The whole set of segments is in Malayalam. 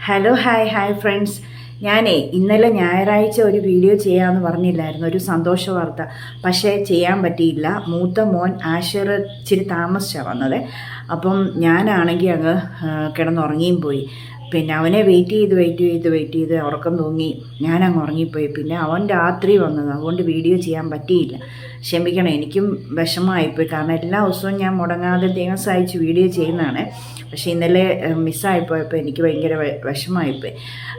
Hello hi friends. ഇന്നലെ ഞായറാഴ്ച ഒരു വീഡിയോ ചെയ്യാമെന്ന് പറഞ്ഞില്ലായിരുന്നു, ഒരു സന്തോഷ വാർത്ത. പക്ഷേ ചെയ്യാൻ പറ്റിയില്ല. മൂത്ത മോൻ ആഷിർ ഇച്ചിരി താമസിച്ചാണ് വന്നത്. അപ്പം ഞാനാണെങ്കിൽ അങ്ങ് കിടന്നുറങ്ങിയും പോയി. പിന്നെ അവനെ വെയിറ്റ് ചെയ്ത് ഉറക്കം തൂങ്ങി ഞാനങ്ങ് ഉറങ്ങിപ്പോയി. പിന്നെ അവൻ രാത്രി വന്നത്, അതുകൊണ്ട് വീഡിയോ ചെയ്യാൻ പറ്റിയില്ല. ക്ഷമിക്കണം, എനിക്കും വിഷമമായിപ്പോയി. കാരണം എല്ലാ ദിവസവും ഞാൻ മുടങ്ങാതെ തേങ്ങ സഹായിച്ച് വീഡിയോ ചെയ്യുന്നതാണ്. പക്ഷേ ഇന്നലെ മിസ്സായിപ്പോയപ്പോൾ എനിക്ക് ഭയങ്കര വിഷമമായിപ്പോയി.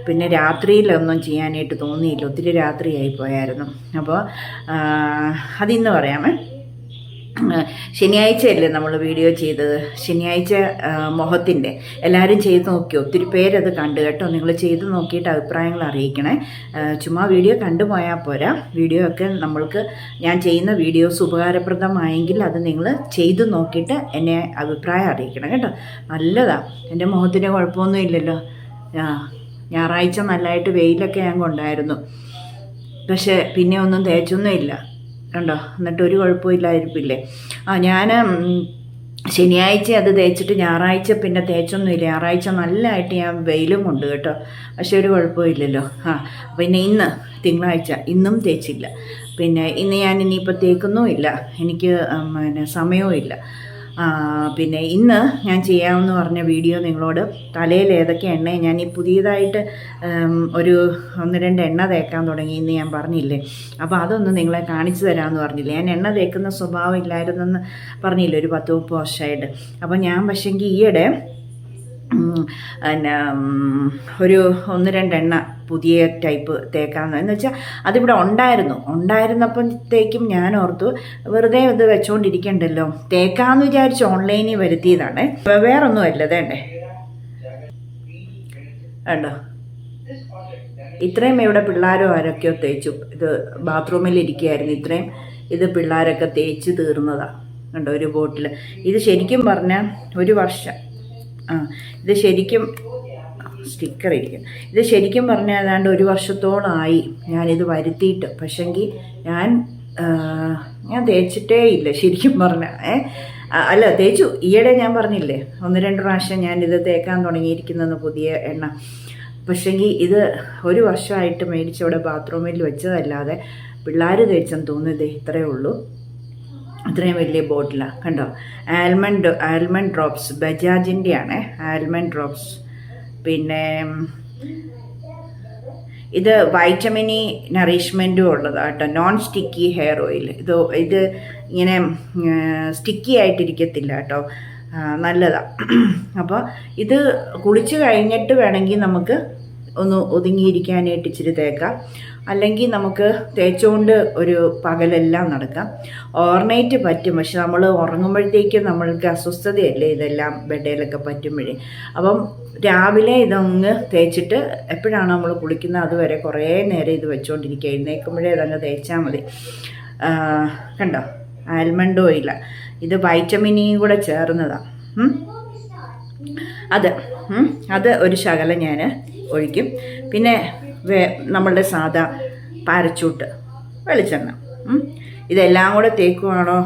പിന്നെ രാത്രിയിലൊന്നും ചെയ്യാനായിട്ട് തോന്നിയില്ല, ഒത്തിരി രാത്രിയായിപ്പോയായിരുന്നു. അപ്പോൾ അതിന്ന് പറയാമേ. ശനിയാഴ്ചയല്ലേ നമ്മൾ വീഡിയോ ചെയ്തത്, ശനിയാഴ്ച മുഖത്തിൻ്റെ. എല്ലാവരും ചെയ്ത് നോക്കി, ഒത്തിരി പേരത് കണ്ടു കേട്ടോ. നിങ്ങൾ ചെയ്ത് നോക്കിയിട്ട് അഭിപ്രായങ്ങൾ അറിയിക്കണേ. ചുമ്മാ വീഡിയോ കണ്ടുപോയാൽ പോരാ, വീഡിയോ ഒക്കെ നമ്മൾക്ക് ഞാൻ ചെയ്യുന്ന വീഡിയോസ് ഉപകാരപ്രദമായെങ്കിൽ അത് നിങ്ങൾ ചെയ്ത് നോക്കിയിട്ട് എന്നെ അഭിപ്രായം അറിയിക്കണം കേട്ടോ. നല്ലതാണ്, എൻ്റെ മുഖത്തിന് കുഴപ്പമൊന്നും ഇല്ലല്ലോ. ഞായറാഴ്ച നല്ലതായിട്ട് വെയിലൊക്കെ ഞാൻ കൊണ്ടായിരുന്നു, പക്ഷേ പിന്നെ ഒന്നും തേച്ചൊന്നും ഇല്ല കണ്ടോ. എന്നിട്ട് ഒരു കുഴപ്പമില്ലായിരിക്കില്ലേ. ഞാൻ ശനിയാഴ്ച അത് തേച്ചിട്ട് ഞായറാഴ്ച പിന്നെ തേച്ചൊന്നുമില്ല. ഞായറാഴ്ച നല്ലതായിട്ട് ഞാൻ വെയിലും കൊണ്ട് കേട്ടോ, പക്ഷെ ഒരു കുഴപ്പമില്ലല്ലോ. പിന്നെ ഇന്ന് തിങ്കളാഴ്ച, ഇന്നും തേച്ചില്ല. പിന്നെ ഇന്ന് ഞാൻ ഇനിയിപ്പോൾ തേക്കുന്നുമില്ല, എനിക്ക് പിന്നെ സമയവും ഇല്ല. പിന്നെ ഇന്ന് ഞാൻ ചെയ്യാമെന്ന് പറഞ്ഞ വീഡിയോ നിങ്ങളോട്, തലയിൽ ഏതൊക്കെ എണ്ണ ഞാൻ ഈ പുതിയതായിട്ട് ഒരു 1-2 എണ്ണ തേക്കാൻ തുടങ്ങി എന്ന് ഞാൻ പറഞ്ഞില്ലേ. അപ്പോൾ അതൊന്ന് നിങ്ങളെ കാണിച്ചു തരാമെന്ന് പറഞ്ഞില്ലേ. ഞാൻ എണ്ണ തേക്കുന്ന സ്വഭാവം ഇല്ലായിരുന്നെന്ന് പറഞ്ഞില്ലേ ഒരു 10-30 വർഷമായിട്ട്. അപ്പോൾ ഞാൻ പക്ഷേങ്കിൽ ഈയിടെ പിന്നെ ഒരു 1-2 എണ്ണ പുതിയ ടൈപ്പ് തേക്കാമെന്ന്, എന്ന് വെച്ചാൽ അതിവിടെ ഉണ്ടായിരുന്നപ്പോഴത്തേക്കും ഞാൻ ഓർത്തു വെറുതെ ഇത് വെച്ചുകൊണ്ടിരിക്കണ്ടല്ലോ, തേക്കാമെന്ന് വിചാരിച്ച് ഓൺലൈനിൽ വരുത്തിയതാണ്. വേറൊന്നും അല്ല, വേണ്ടേ വേണ്ടോ. ഇത്രയും ഇവിടെ പിള്ളേരോ ആരൊക്കെയോ തേച്ചു. ഇത് ബാത്റൂമിൽ ഇരിക്കുകയായിരുന്നു, ഇത്രയും ഇത് പിള്ളേരൊക്കെ തേച്ച് തീർന്നതാണ് കണ്ടോ, ഒരു ബോട്ടിൽ. ഇത് ശരിക്കും പറഞ്ഞാൽ ഒരു വർഷം, ഇത് ശരിക്കും സ്റ്റിക്കർ ഇരിക്കും. ഇത് ശരിക്കും പറഞ്ഞാൽ ഏതാണ്ട് ഒരു വർഷത്തോളമായി ഞാനിത് വരുത്തിയിട്ട്. പക്ഷെങ്കിൽ ഞാൻ തേച്ചിട്ടേ ഇല്ല ശരിക്കും പറഞ്ഞാൽ. അല്ല, തേച്ചു ഈയിടെ, ഞാൻ പറഞ്ഞില്ലേ 1-2 പ്രാവശ്യം ഞാനിത് തേക്കാൻ തുടങ്ങിയിരിക്കുന്നതെന്ന് പുതിയ എണ്ണ. പക്ഷെങ്കിൽ ഇത് ഒരു വർഷമായിട്ട് മേടിച്ചവിടെ ബാത്റൂമിൽ വെച്ചതല്ലാതെ പിള്ളേർ തേച്ചെന്ന് തോന്നുന്നത് ഇത്രയേ ഉള്ളൂ. ഇത്രയും വലിയ ബോട്ടിലാണ് കണ്ടോ. ആൽമണ്ട് ഡ്രോപ്സ്, ബജാജിൻ്റെ ആണ് ആൽമണ്ട് ഡ്രോപ്സ്. പിന്നെ ഇത് വൈറ്റമിനി നറിഷ്മെൻറ്റും ഉള്ളതാണ് കേട്ടോ. Non sticky hair oil. ഇത് ഇങ്ങനെ സ്റ്റിക്കി ആയിട്ടിരിക്കത്തില്ല കേട്ടോ, നല്ലതാണ്. അപ്പോൾ ഇത് കുളിച്ച് കഴിഞ്ഞിട്ട് വേണമെങ്കിൽ നമുക്ക് ഒന്ന് ഒതുങ്ങിയിരിക്കാനായിട്ട് ഇച്ചിരി തേക്കാം, അല്ലെങ്കിൽ നമുക്ക് തേച്ചുകൊണ്ട് ഒരു പകലെല്ലാം നടക്കാം. ഓവർനൈറ്റ് പറ്റും, പക്ഷെ നമ്മൾ ഉറങ്ങുമ്പോഴത്തേക്കും നമ്മൾക്ക് അസ്വസ്ഥതയല്ലേ ഇതെല്ലാം ബെഡേലൊക്കെ പറ്റുമ്പോഴേ. അപ്പം രാവിലെ ഇതങ്ങ് തേച്ചിട്ട് എപ്പോഴാണ് നമ്മൾ കുളിക്കുന്നത് അതുവരെ കുറേ നേരം ഇത് വെച്ചുകൊണ്ടിരിക്കുക. എഴുന്നേൽക്കുമ്പോഴേ ഇതങ്ങ് തേച്ചാൽ മതി. കണ്ടോ, ആൽമണ്ട് ഓയില. ഇത് വൈറ്റമിനിയും കൂടെ ചേർന്നതാണ്. അത് ഒരു ശകലം ഞാൻ ഒഴിക്കും. പിന്നെ നമ്മളുടെ സാധാ പാരച്ചൂട്ട് വെളിച്ചെണ്ണ, ഇതെല്ലാം കൂടെ തേക്കുവാണോ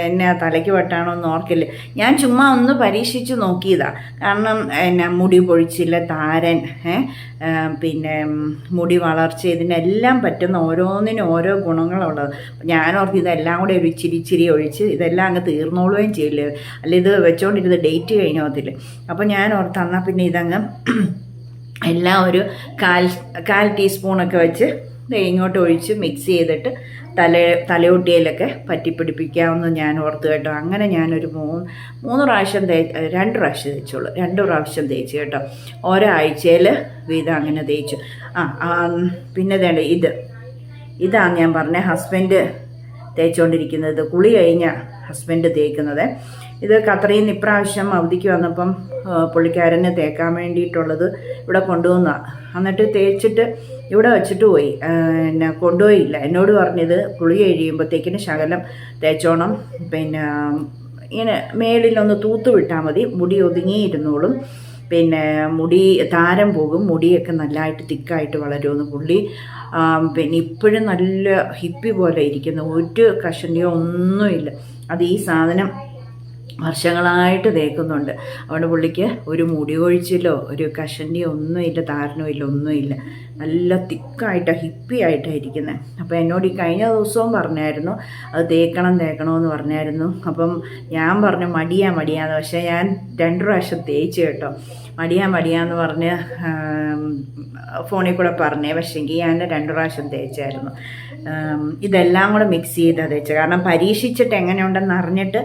എന്നെ തലയ്ക്ക് വെട്ടാണോ എന്ന് ഓർക്കില്ല. ഞാൻ ചുമ്മാ ഒന്ന് പരീക്ഷിച്ച് നോക്കിയതാണ്. കാരണം മുടി പൊഴിച്ചില്ല, താരൻ, പിന്നെ മുടി വളർച്ച, ഇതിനെല്ലാം പറ്റുന്ന ഓരോന്നിനും ഓരോ ഗുണങ്ങളുള്ളത്. ഞാനോർത്ത് ഇതെല്ലാം കൂടെ ഒരു ഇച്ചിരി ഒഴിച്ച് ഇതെല്ലാം അങ്ങ് തീർന്നോളുകയും ചെയ്യില്ലേ, അല്ല ഇത് വെച്ചുകൊണ്ടിരുന്നത് ഡേറ്റ് കഴിഞ്ഞു പോകത്തില്ലേ. അപ്പോൾ ഞാൻ ഓർത്ത് എന്നാൽ പിന്നെ ഇതങ്ങ് എല്ലാം ഒരു കാൽ ടീസ്പൂണൊക്കെ വെച്ച് ഇങ്ങോട്ട് ഒഴിച്ച് മിക്സ് ചെയ്തിട്ട് തലയൊട്ടിയിലൊക്കെ പറ്റിപ്പിടിപ്പിക്കാമെന്ന് ഞാൻ ഓർത്ത് കേട്ടോ. അങ്ങനെ ഞാനൊരു 3 പ്രാവശ്യം 2 പ്രാവശ്യം തേച്ചുള്ളൂ. 2 പ്രാവശ്യം തേച്ച് കേട്ടോ, ഓരോ ആഴ്ചയിൽ വീതം അങ്ങനെ തേച്ചു. പിന്നെ വേണ്ട ഇതാണ് ഞാൻ പറഞ്ഞ ഹസ്ബൻഡ് തേച്ചുകൊണ്ടിരിക്കുന്നത്. കുളി കഴിഞ്ഞ ഹസ്ബൻഡ് തേക്കുന്നത്. ഇത് ഖത്തറിൽ നിന്ന് ഇപ്രാവശ്യം അവധിക്ക് വന്നപ്പം പുള്ളിക്കാരന് തേക്കാൻ വേണ്ടിയിട്ടുള്ളത് ഇവിടെ കൊണ്ടുവന്നതാണ്. എന്നിട്ട് തേച്ചിട്ട് ഇവിടെ വെച്ചിട്ട് പോയി, കൊണ്ടുപോയില്ല. എന്നോട് പറഞ്ഞത് കുളി കഴിയുമ്പോഴത്തേക്കിന് ശകലം തേച്ചോണം, പിന്നെ ഇങ്ങനെ മേളിലൊന്ന് തൂത്ത് വിട്ടാൽ മതി, മുടി ഒതുങ്ങിയിരുന്നോളും. പിന്നെ മുടി താരം പോകും, മുടിയൊക്കെ നല്ലതായിട്ട് തിക്കായിട്ട് വളരുമെന്ന് പുള്ളി. പിന്നെ ഇപ്പോഴും നല്ല ഹിപ്പി പോലെ ഇരിക്കുന്നു, ഒരു കഷണ്ടിയോ ഒന്നുമില്ല. അത് ഈ സാധനം വർഷങ്ങളായിട്ട് തേക്കുന്നുണ്ട്. അതുകൊണ്ട് പുള്ളിക്ക് ഒരു മുടി കൊഴിച്ചിലോ ഒരു കഷണ്ടിയോ ഒന്നുമില്ല, താരനോ ഇല്ല, ഒന്നുമില്ല. നല്ല തിക്കായിട്ട് ഹിപ്പി ആയിട്ടാണ് ഇരിക്കുന്നത്. അപ്പോൾ എന്നോട് ഈ കഴിഞ്ഞ ദിവസവും പറഞ്ഞായിരുന്നു അത് തേക്കണമെന്ന് പറഞ്ഞായിരുന്നു. അപ്പം ഞാൻ പറഞ്ഞു മടിയാന്ന്. പക്ഷേ ഞാൻ 2 പ്രാവശ്യം തേച്ച് കേട്ടോ. മടിയാന്ന് പറഞ്ഞ് ഫോണിൽ കൂടെ പറഞ്ഞേ. പക്ഷേങ്കിൽ ഞാൻ 2 പ്രാവശ്യം തേച്ചായിരുന്നു. ഇതെല്ലാം കൂടെ മിക്സ് ചെയ്താൽ തേച്ചത്. കാരണം പരീക്ഷിച്ചിട്ട് എങ്ങനെയുണ്ടെന്ന് അറിഞ്ഞിട്ട്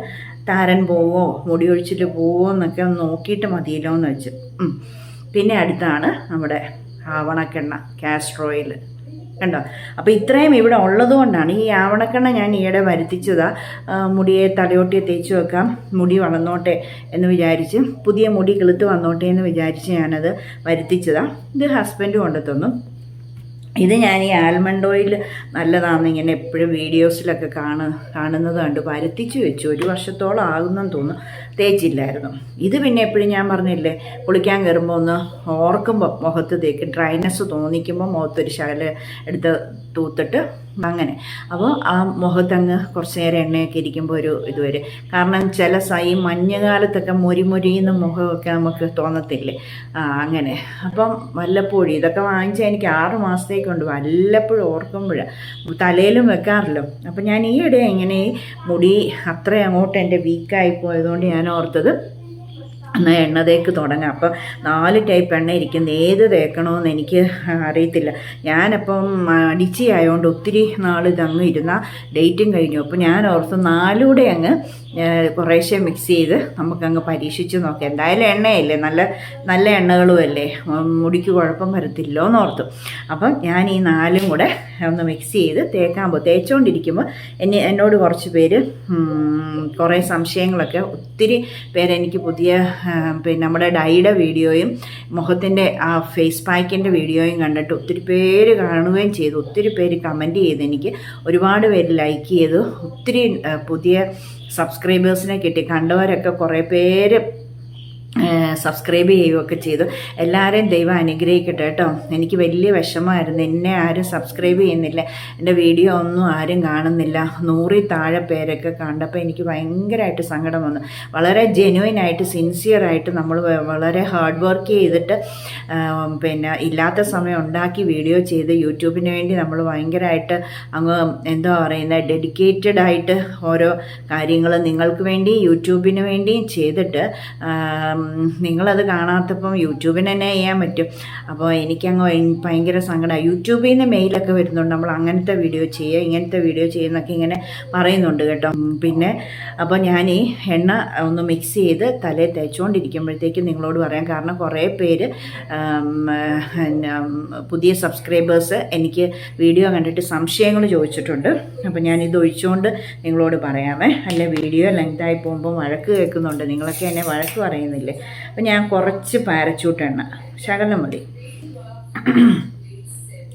താരൻ പോവോ മുടി ഒഴിച്ചിട്ട് പോവോ എന്നൊക്കെ ഒന്ന് നോക്കിയിട്ട് മതിയല്ലോ എന്ന് വെച്ച്. പിന്നെ അടുത്താണ് നമ്മുടെ ആവണക്കെണ്ണ, കാസ്റ്റർ ഓയിൽ. കണ്ടോ? അപ്പോൾ ഇത്രയും ഇവിടെ ഉള്ളത് കൊണ്ടാണ് ഈ ആവണക്കെണ്ണ ഞാൻ ഈയിടെ വരുത്തിച്ചതാണ്. മുടിയെ തലയോട്ടിയെ തേച്ച് വെക്കാം, മുടി വളർന്നോട്ടെ എന്ന് വിചാരിച്ച്, പുതിയ മുടി കിളുത്ത് വന്നോട്ടെ എന്ന് വിചാരിച്ച് ഞാനത് വരുത്തിച്ചതാണ്. ഇത് ഹസ്ബൻഡ് കൊണ്ടുത്തന്നു. ഇത് ഞാൻ ഈ ആൽമണ്ട് ഓയിൽ നല്ലതാണെന്ന് ഇങ്ങനെ എപ്പോഴും വീഡിയോസിലൊക്കെ കാണുന്നത് കണ്ട് വരുത്തിച്ച് വെച്ചു. 1 വർഷത്തോളം ആകുന്നെന്ന് തോന്നുന്നു. തേച്ചില്ലായിരുന്നു. ഇത് പിന്നെ എപ്പോഴും ഞാൻ പറഞ്ഞില്ലേ, കുളിക്കാൻ കയറുമ്പോൾ ഒന്ന് ഓർക്കുമ്പോൾ മുഖത്ത് തേക്ക്, ഡ്രൈനെസ് തോന്നിക്കുമ്പോൾ മുഖത്തൊരു ശകലം എടുത്ത് തൂത്തിട്ട് അങ്ങനെ. അപ്പോൾ ആ മുഖത്തങ്ങ് കുറച്ച് നേരം എണ്ണയൊക്കെ ഇരിക്കുമ്പോൾ ഒരു ഇത് വരും. കാരണം ചില ഈ മഞ്ഞുകാലത്തൊക്കെ മൊരിന്ന് മുഖമൊക്കെ നമുക്ക് തോന്നത്തില്ലേ, അങ്ങനെ. അപ്പം വല്ലപ്പോഴും ഇതൊക്കെ വാങ്ങിച്ചാൽ എനിക്ക് 6 മാസത്തേക്കുണ്ട്. വല്ലപ്പോഴും ഓർക്കുമ്പോഴാണ്, തലയിലും വെക്കാറില്ലോ. അപ്പം ഞാൻ ഈയിടെ ഇങ്ങനെ മുടി അത്ര അങ്ങോട്ട് എൻ്റെ വീക്കായി പോയതുകൊണ്ട് ഞാൻ ഓർത്തത് എന്നാൽ എണ്ണ തേക്ക് തുടങ്ങാം. അപ്പം 4 ടൈപ്പ് എണ്ണ ഇരിക്കുന്നത്, ഏത് തേക്കണമെന്ന് എനിക്ക് അറിയത്തില്ല. ഞാനപ്പം മടിച്ചി ആയതുകൊണ്ട് ഒത്തിരി നാൾ ഇതങ്ങ് ഇരുന്ന ഡേറ്റും കഴിഞ്ഞു. അപ്പോൾ ഞാൻ ഓർത്ത് 4 കൂടെ അങ്ങ് കുറേശ്ശെ മിക്സ് ചെയ്ത് നമുക്കങ്ങ് പരീക്ഷിച്ച് നോക്കാം. എന്തായാലും എണ്ണയല്ലേ, നല്ല എണ്ണകളും അല്ലേ, മുടിക്ക് കുഴപ്പം വരത്തില്ലോ എന്നോർത്തു. അപ്പം ഞാൻ ഈ 4 കൂടെ ഒന്ന് മിക്സ് ചെയ്ത് തേച്ചുകൊണ്ടിരിക്കുമ്പോൾ എന്നോട് കുറച്ച് പേര് കുറേ സംശയങ്ങളൊക്കെ, ഒത്തിരി പേരെനിക്ക് പുതിയ പിന്നെ നമ്മുടെ ഡൈയുടെ വീഡിയോയും മുഖത്തിൻ്റെ ആ ഫേസ് പാക്കിൻ്റെ വീഡിയോയും കണ്ടിട്ട് ഒത്തിരി പേര് കാണുകയും ചെയ്തു. ഒത്തിരി പേര് കമൻറ്റ് ചെയ്ത്, എനിക്ക് ഒരുപാട് പേര് ലൈക്ക് ചെയ്തു. ഒത്തിരി പുതിയ സബ്സ്ക്രൈബേഴ്സിനെ കിട്ടി. കണ്ടവരൊക്കെ കുറേ പേര് സബ്സ്ക്രൈബ് ചെയ്യുകയൊക്കെ ചെയ്തു. എല്ലാവരെയും ദൈവം അനുഗ്രഹിക്കട്ടെ കേട്ടോ. എനിക്ക് വലിയ വിഷമമായിരുന്നു, എന്നെ ആരും സബ്സ്ക്രൈബ് ചെയ്യുന്നില്ല, എൻ്റെ വീഡിയോ ഒന്നും ആരും കാണുന്നില്ല. 100 താഴെ പേരൊക്കെ കണ്ടപ്പോൾ എനിക്ക് ഭയങ്കരമായിട്ട് സങ്കടം വന്നു. വളരെ ജെന്യുവനായിട്ട് സിൻസിയറായിട്ട് നമ്മൾ വളരെ ഹാർഡ് വർക്ക് ചെയ്തിട്ട് പിന്നെ ഇല്ലാത്ത സമയം ഉണ്ടാക്കി വീഡിയോ ചെയ്ത് യൂട്യൂബിന് വേണ്ടി നമ്മൾ ഭയങ്കരമായിട്ട് അങ്ങ് എന്താ പറയുന്നത്, ഡെഡിക്കേറ്റഡ് ആയിട്ട് ഓരോ കാര്യങ്ങൾ നിങ്ങൾക്ക് വേണ്ടി യൂട്യൂബിന് വേണ്ടിയും ചെയ്തിട്ട് നിങ്ങളത് കാണാത്തപ്പം യൂട്യൂബിന് തന്നെ ചെയ്യാൻ പറ്റും. അപ്പോൾ എനിക്കങ്ങ് ഭയങ്കര സങ്കടമായി. യൂട്യൂബിൽ നിന്ന് മെയിലൊക്കെ വരുന്നുണ്ട്, നമ്മൾ അങ്ങനത്തെ വീഡിയോ ചെയ്യുക, ഇങ്ങനത്തെ വീഡിയോ ചെയ്യുന്നൊക്കെ ഇങ്ങനെ പറയുന്നുണ്ട് കേട്ടോ. പിന്നെ അപ്പോൾ ഞാൻ ഈ എണ്ണ ഒന്ന് മിക്സ് ചെയ്ത് തലയിൽ തേച്ചുകൊണ്ടിരിക്കുമ്പോഴത്തേക്കും നിങ്ങളോട് പറയാം. കാരണം കുറേ പേര് പുതിയ സബ്സ്ക്രൈബേഴ്സ് എനിക്ക് വീഡിയോ കണ്ടിട്ട് സംശയങ്ങൾ ചോദിച്ചിട്ടുണ്ട്. അപ്പോൾ ഞാനിത് ഒഴിച്ചുകൊണ്ട് നിങ്ങളോട് പറയാമേ, അല്ലെ വീഡിയോ ലെങ്തായി പോകുമ്പോൾ വഴക്ക് കേൾക്കുന്നുണ്ട്. നിങ്ങളൊക്കെ എന്നെ വഴക്ക് പറയുന്നില്ലേ. അപ്പം ഞാൻ കുറച്ച് പാരച്യൂട്ട് എണ്ണ ശകലം മതി.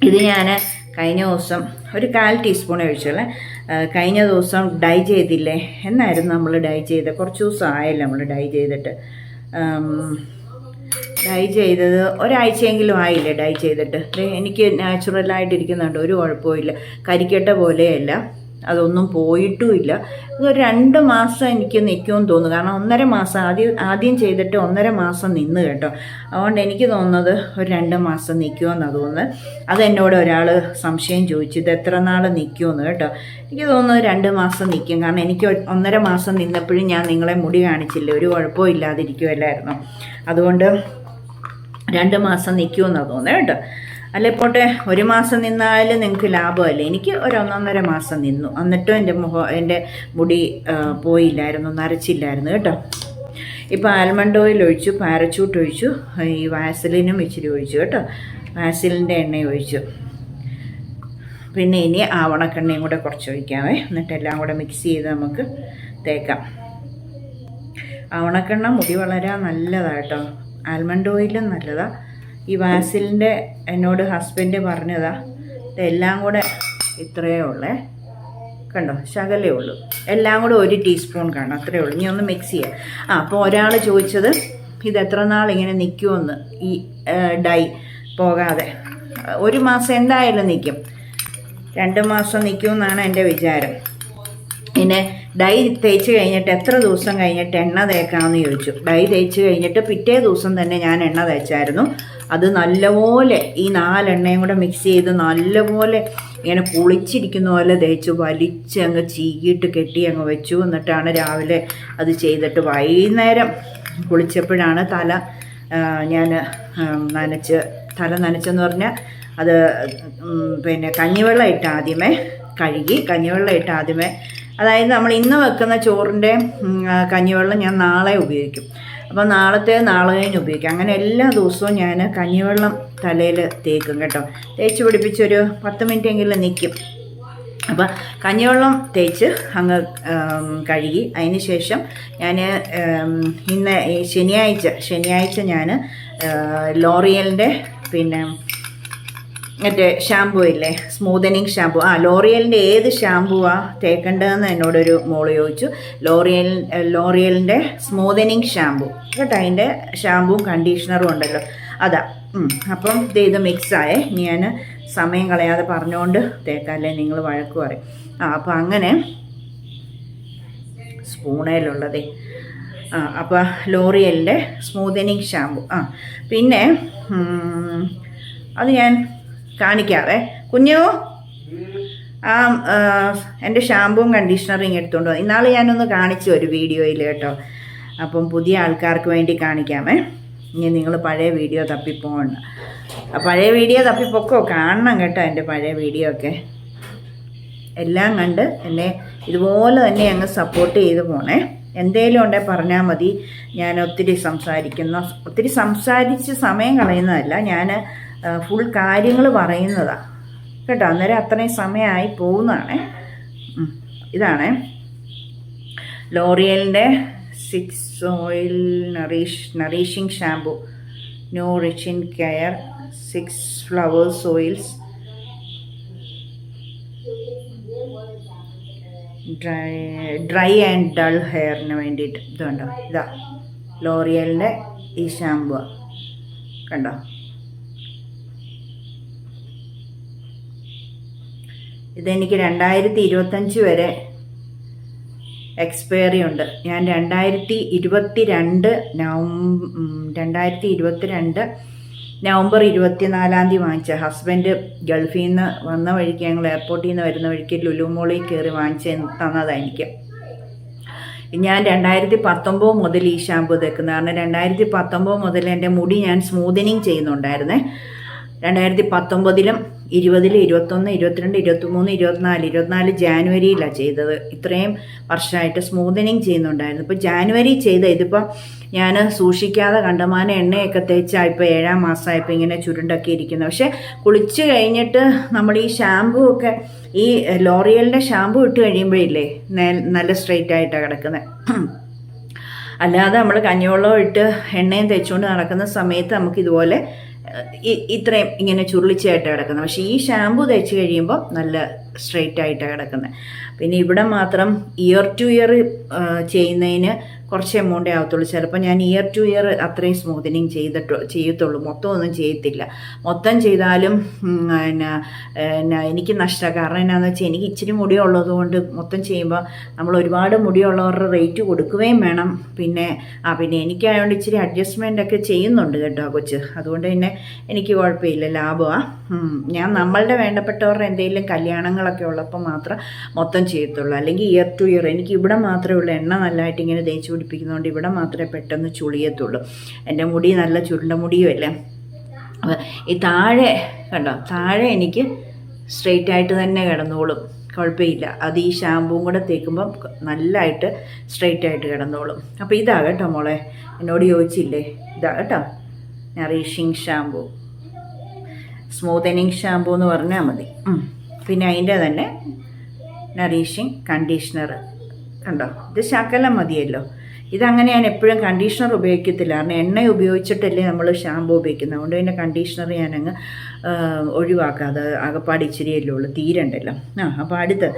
ഇത് ഞാൻ കഴിഞ്ഞ ദിവസം ഒരു 1/4 ടീസ്പൂൺ ഒഴിച്ചല്ലേ. കഴിഞ്ഞ ദിവസം ഡൈ ചെയ്തില്ലേ, എന്നായിരുന്നു നമ്മൾ ഡൈ ചെയ്തത്? കുറച്ച് ദിവസം ആയല്ലോ നമ്മൾ ഡൈ ചെയ്തിട്ട്. ഡൈ ചെയ്തത് ഒരാഴ്ചയെങ്കിലും ആയില്ലേ ഡൈ ചെയ്തിട്ട്. എനിക്ക് നാച്ചുറലായിട്ടിരിക്കുന്നുണ്ട്, ഒരു കുഴപ്പമില്ല. കരിക്കട്ട പോലെയല്ല, അതൊന്നും പോയിട്ടുമില്ല. ഇതൊരു 2 മാസം എനിക്ക് നിൽക്കുമെന്ന് തോന്നുന്നു. കാരണം 1.5 മാസം ആദ്യം ചെയ്തിട്ട് 1.5 മാസം നിന്ന് കേട്ടോ. അതുകൊണ്ട് എനിക്ക് തോന്നുന്നത് ഒരു 2 മാസം നിൽക്കുമെന്നാണ് തോന്നുന്നത്. അതെന്നോട് ഒരാൾ സംശയം ചോദിച്ചു, ഇത് എത്ര നാൾ നിൽക്കുമെന്ന് കേട്ടോ. എനിക്ക് തോന്നുന്നത് 2 മാസം നിൽക്കും. കാരണം എനിക്ക് 1.5 മാസം നിന്നപ്പോഴും ഞാൻ നിങ്ങളെ മുടി കാണിച്ചില്ല, ഒരു കുഴപ്പവും ഇല്ലാതിരിക്കുമല്ലായിരുന്നു. അതുകൊണ്ട് 2 മാസം നിൽക്കുമെന്നാണ് തോന്നുന്നത് കേട്ടോ. അല്ല പോട്ടെ, 1 മാസം നിന്നാലും നിങ്ങൾക്ക് ലാഭമല്ലേ. എനിക്ക് ഒരു 1.5 മാസം നിന്നു, എന്നിട്ടും എൻ്റെ മുടി പോയില്ലായിരുന്നു, നരച്ചില്ലായിരുന്നു കേട്ടോ. ഇപ്പോൾ ആൽമണ്ട് ഓയിൽ ഒഴിച്ചു, പാരച്യൂട്ട് ഒഴിച്ചു, ഈ വാസലിനും ഇച്ചിരി ഒഴിച്ചു കേട്ടോ. വാസലിൻ്റെ എണ്ണ ഒഴിച്ചു. പിന്നെ ഇനി ആവണക്കെണ്ണയും കൂടെ കുറച്ച് ഒഴിക്കാമേ. എന്നിട്ടെല്ലാം കൂടെ മിക്സ് ചെയ്ത് നമുക്ക് തേക്കാം. ആവണക്കെണ്ണ മുടി വളരാൻ നല്ലതാണ് കേട്ടോ. ആൽമണ്ട് ഓയിലും നല്ലതാണ്. ഈ വാസലിൻ്റെ എന്നോട് ഹസ്ബൻഡ് പറഞ്ഞതാ, ഇതെല്ലാം കൂടെ ഇത്രയേ ഉള്ളേ, കണ്ടോ, ശകലേ ഉള്ളൂ. എല്ലാം കൂടെ 1 ടീസ്പൂൺ കാണും, അത്രയേ ഉള്ളൂ. ഇനി ഒന്ന് മിക്സ് ചെയ്യാം. അപ്പോൾ ഒരാൾ ചോദിച്ചത് ഇത് എത്ര നാൾ ഇങ്ങനെ നിൽക്കുമെന്ന്, ഈ ഡൈ പോകാതെ. 1 മാസം എന്തായാലും നിൽക്കും, 2 മാസം നിൽക്കുമെന്നാണ് എൻ്റെ വിചാരം. പിന്നെ ഡൈ തേച്ച് കഴിഞ്ഞിട്ട് എത്ര ദിവസം കഴിഞ്ഞിട്ട് എണ്ണ തേക്കാമെന്ന് ചോദിച്ചു. ഡൈ തേച്ച് കഴിഞ്ഞിട്ട് പിറ്റേ ദിവസം തന്നെ ഞാൻ എണ്ണ തേച്ചായിരുന്നു. അത് നല്ലപോലെ ഈ 4 എണ്ണയും കൂടെ മിക്സ് ചെയ്ത് നല്ലപോലെ ഇങ്ങനെ കുളിച്ചിരിക്കുന്ന പോലെ തേച്ച് വലിച്ച് അങ്ങ് ചീകിയിട്ട് കെട്ടി അങ്ങ് വെച്ചു. എന്നിട്ടാണ് രാവിലെ അത് ചെയ്തിട്ട് വൈകുന്നേരം കുളിച്ചപ്പോഴാണ് ഞാൻ തല നനച്ചെന്ന് പറഞ്ഞാൽ അത് പിന്നെ കഞ്ഞിവെള്ളം ഇട്ട് ആദ്യമേ കഴുകി, കഞ്ഞിവെള്ളം ഇട്ട് ആദ്യമേ, അതായത് നമ്മൾ ഇന്ന് വെക്കുന്ന ചോറിൻ്റെ കഞ്ഞിവെള്ളം ഞാൻ നാളെ ഉപയോഗിക്കും. അപ്പോൾ നാളെ കഴിഞ്ഞ് ഉപയോഗിക്കും. അങ്ങനെ എല്ലാ ദിവസവും ഞാൻ കഞ്ഞിവെള്ളം തലയിൽ തേക്കും കേട്ടോ. തേച്ച് പിടിപ്പിച്ചൊരു 10 മിനിറ്റ് എങ്കിലും നിൽക്കും. അപ്പോൾ കഞ്ഞിവെള്ളം തേച്ച് അങ്ങ് കഴുകി. അതിന് ശേഷം ഞാൻ ഇന്ന് ശനിയാഴ്ച ഞാൻ ലോറിയലിൻ്റെ പിന്നെ മറ്റേ ഷാമ്പൂ ഇല്ലേ, സ്മൂതനിങ് ഷാമ്പൂ, ലോറിയലിൻ്റെ ഏത് ഷാമ്പൂവാണ് തേക്കേണ്ടതെന്ന് എന്നോടൊരു മോള് ചോദിച്ചു. ലോറിയലിൻ്റെ സ്മൂതനിങ് ഷാമ്പൂ കേട്ടോ. അതിൻ്റെ ഷാമ്പൂവും കണ്ടീഷണറും ഉണ്ടല്ലോ, അതാ. അപ്പം ഇത് മിക്സായേ. ഞാൻ സമയം കളയാതെ പറഞ്ഞുകൊണ്ട് തേക്കാല്ലേ, നിങ്ങൾ വഴക്ക് പറയും. അപ്പം അങ്ങനെ സ്പൂണേലുള്ളതേ. അപ്പോൾ ലോറിയലിൻ്റെ സ്മൂതനിങ് ഷാമ്പൂ. പിന്നെ അത് ഞാൻ കാണിക്കാവേ. കുഞ്ഞു എൻ്റെ ഷാമ്പൂവും കണ്ടീഷണറും എടുത്തുകൊണ്ട് വന്നു. ഇന്നാൾ ഞാനൊന്ന് കാണിച്ചു ഒരു വീഡിയോയിൽ കേട്ടോ. അപ്പം പുതിയ ആൾക്കാർക്ക് വേണ്ടി കാണിക്കാമേ. ഇനി നിങ്ങൾ പഴയ വീഡിയോ തപ്പിപ്പോകണ്ട. പഴയ വീഡിയോ തപ്പിപ്പൊക്കോ, കാണണം കേട്ടോ എൻ്റെ പഴയ വീഡിയോ ഒക്കെ. എല്ലാം കണ്ട് എന്നെ ഇതുപോലെ തന്നെ അങ്ങ് സപ്പോർട്ട് ചെയ്ത് പോണേ. എന്തേലും ഉണ്ടെങ്കിൽ പറഞ്ഞാൽ മതി. ഞാൻ ഒത്തിരി സംസാരിച്ച് സമയം കളയുന്നതല്ല, ഞാൻ ഫുൾ കാര്യങ്ങൾ പറയുന്നതാണ് കേട്ടോ. അന്നേരം അത്രയും സമയമായി പോകുന്നതാണേ. ഇതാണേ ലോറിയലിൻ്റെ 6 oil nourishing shampoo, no rich in care, 6 flowers oils, dry and dull ഹെയറിന് വേണ്ടിയിട്ട്. ഇതുണ്ടോ, ഇതാ ലോറിയലിൻ്റെ ഈ ഷാമ്പൂ കണ്ടോ. ഇതെനിക്ക് 2025 വരെ എക്സ്പയറി ഉണ്ട്. ഞാൻ 2022 നവംബർ 24 വാങ്ങിച്ച. ഹസ്ബൻഡ് ഗൾഫിൽ നിന്ന് വന്ന വഴിക്ക്, ഞങ്ങൾ എയർപോർട്ടിൽ നിന്ന് വരുന്ന വഴിക്ക് ലുലു മോളിൽ കയറി വാങ്ങിച്ച് തന്നതാണ് എനിക്ക്. ഞാൻ 2019 മുതൽ ഈ ഷാമ്പു തേക്കുന്നത്. കാരണം 2019 മുതൽ എൻ്റെ മുടി ഞാൻ സ്മൂതനിങ് ചെയ്യുന്നുണ്ടായിരുന്നേ. 2019, 20, 21, 22, 23, 24 ജാനുവരിയിലാണ് ചെയ്തത്. ഇത്രയും വർഷമായിട്ട് സ്മൂതനിങ് ചെയ്യുന്നുണ്ടായിരുന്നു. ഇപ്പോൾ ജാനുവരി ചെയ്ത ഇതിപ്പം ഞാൻ സൂക്ഷിക്കാതെ കണ്ടമാനം എണ്ണയൊക്കെ തേച്ചാൽ ഇപ്പോൾ 7-ാം മാസമായപ്പോൾ ഇങ്ങനെ ചുരുണ്ടൊക്കെ ഇരിക്കുന്നത്. പക്ഷേ കുളിച്ച് കഴിഞ്ഞിട്ട് നമ്മൾ ഈ ഷാമ്പൂ ഒക്കെ, ഈ ലോറിയലിൻ്റെ ഷാമ്പൂ ഇട്ട് കഴിയുമ്പോഴില്ലേ നല്ല സ്ട്രെയിറ്റ് ആയിട്ടാണ് കിടക്കുന്നത്. അല്ലാതെ നമ്മൾ കഞ്ഞിവെള്ളം ഇട്ട് എണ്ണയും തേച്ചുകൊണ്ട് നടക്കുന്ന സമയത്ത് നമുക്കിതുപോലെ ഇത്രയും ഇങ്ങനെ ചുരുളിച്ചായിട്ട് കിടക്കുന്നത്. പക്ഷേ ഈ ഷാമ്പു തേച്ച് കഴിയുമ്പോൾ നല്ല സ്ട്രെയിറ്റ് ആയിട്ടാണ് കിടക്കുന്നത്. പിന്നെ ഇവിടെ മാത്രം ഇയർ ടു ഇയർ ചെയ്യുന്നതിന് കുറച്ച് എമൗണ്ടേ ആവത്തുള്ളൂ. ചിലപ്പോൾ ഞാൻ ഇയർ ടു ഇയർ അത്രയും സ്മൂത്തനിങ് ചെയ്യത്തുള്ളൂ. മൊത്തം ഒന്നും ചെയ്യത്തില്ല. മൊത്തം ചെയ്താലും എനിക്ക് നഷ്ടമാണ്. കാരണം എന്നാന്ന് വെച്ചാൽ എനിക്ക് ഇച്ചിരി മുടിയുള്ളത് കൊണ്ട് മൊത്തം ചെയ്യുമ്പോൾ നമ്മൾ ഒരുപാട് മുടിയുള്ളവരുടെ റേറ്റ് കൊടുക്കുകയും വേണം. പിന്നെ എനിക്കായതുകൊണ്ട് ഇച്ചിരി അഡ്ജസ്റ്റ്മെൻ്റ് ഒക്കെ ചെയ്യുന്നുണ്ട് കേട്ടോ കൊച്ച്. അതുകൊണ്ട് തന്നെ എനിക്ക് കുഴപ്പമില്ല, ലാഭമാണ്. ഞാൻ നമ്മളുടെ വേണ്ടപ്പെട്ടവരുടെ എന്തെങ്കിലും കല്യാണങ്ങളൊക്കെ ഉള്ളപ്പോൾ മാത്രം മൊത്തം ചെയ്യത്തുള്ളൂ. അല്ലെങ്കിൽ ഇയർ ടു ഇയർ. എനിക്ക് ഇവിടെ മാത്രമേ ഉള്ളൂ എണ്ണ നല്ലതായിട്ട് ഇങ്ങനെ തേച്ച് പിടിപ്പിക്കുന്നതുകൊണ്ട് ഇവിടെ മാത്രമേ പെട്ടെന്ന് ചുളിയത്തുള്ളൂ. എൻ്റെ മുടി നല്ല ചുരുണ്ട മുടിയുമല്ലേ. ഈ താഴെ കണ്ടോ, താഴെ എനിക്ക് സ്ട്രെയിറ്റ് ആയിട്ട് തന്നെ കിടന്നോളും, കുഴപ്പമില്ല. അത് ഈ ഷാമ്പൂവും കൂടെ തേക്കുമ്പം നല്ലതായിട്ട് സ്ട്രെയിറ്റ് ആയിട്ട് കിടന്നോളും. അപ്പോൾ ഇതാ കേട്ടോ മോളെ, എന്നോട് ചോദിച്ചില്ലേ, ഇതാ കേട്ടോ നറീഷിംഗ് ഷാമ്പൂ, സ്മൂത്തനിങ് ഷാമ്പൂ എന്ന് പറഞ്ഞാൽ മതി. പിന്നെ അതിൻ്റെ തന്നെ നറീഷിംഗ് കണ്ടീഷണർ കണ്ടോ. ഇത് ശകലം മതിയല്ലോ. ഇതങ്ങനെ ഞാൻ എപ്പോഴും കണ്ടീഷണർ ഉപയോഗിക്കത്തില്ല. കാരണം എണ്ണ ഉപയോഗിച്ചിട്ടല്ലേ നമ്മൾ ഷാമ്പൂ ഉപയോഗിക്കുന്നത്. അതുകൊണ്ട് തന്നെ കണ്ടീഷണർ ഞാനങ്ങ് ഒഴിവാക്കാതെ ആകെപ്പാട് ഇച്ചിരിയല്ലേ ഉള്ളൂ, തീരണ്ടല്ലോ. അപ്പോൾ അടുത്ത്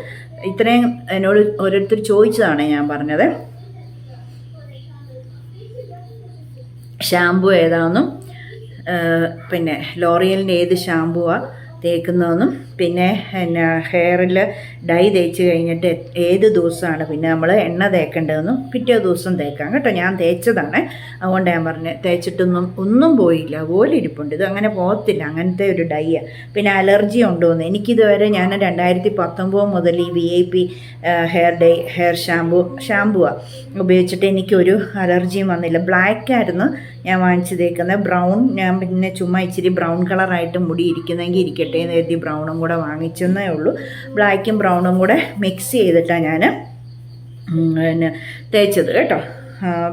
ഇത്രയും എന്നോട് ഓരോരുത്തർ ചോദിച്ചതാണ് ഞാൻ പറഞ്ഞത്. ഷാമ്പൂ ഏതാണെന്നും പിന്നെ ലോറിയലിൻ്റെ ഏത് ഷാമ്പൂവാണ് തേക്കുന്നതെന്നും പിന്നെ ഹെയറിൽ ഡൈ തേച്ച് കഴിഞ്ഞിട്ട് ഏത് ദിവസമാണ് പിന്നെ നമ്മൾ എണ്ണ തേക്കേണ്ടതെന്നും പിറ്റേ ദിവസം തേക്കാം കേട്ടോ. ഞാൻ തേച്ചതാണ്, അതുകൊണ്ട് ഞാൻ പറഞ്ഞു ഒന്നും പോയില്ല, അതുപോലെ ഇരിപ്പുണ്ട്. ഇത് അങ്ങനെ പോകത്തില്ല, അങ്ങനത്തെ ഒരു ഡൈയാണ്. പിന്നെ അലർജി ഉണ്ടോയെന്ന് എനിക്കിതുവരെ, ഞാൻ 2019 മുതൽ ഈ VIP ഹെയർ ഷാമ്പുവാണ് ഉപയോഗിച്ചിട്ട് എനിക്കൊരു അലർജിയും വന്നില്ല. ബ്ലാക്കായിരുന്നു ഞാൻ വാങ്ങിച്ച് തേക്കുന്നത്. ബ്രൗൺ ഞാൻ പിന്നെ ചുമ്മാ ഇച്ചിരി ബ്രൗൺ കളറായിട്ട് മുടി ഇരിക്കുന്നെങ്കിൽ ഇരിക്കട്ടെ എന്ന് കരുതി ബ്രൗണും കൂടെ വാങ്ങിച്ചെന്നേ ഉള്ളൂ. ബ്ലാക്കും ബ്രൗണും കൂടെ മിക്സ് ചെയ്തിട്ടാണ് ഞാൻ പിന്നെ തേച്ചത് കേട്ടോ.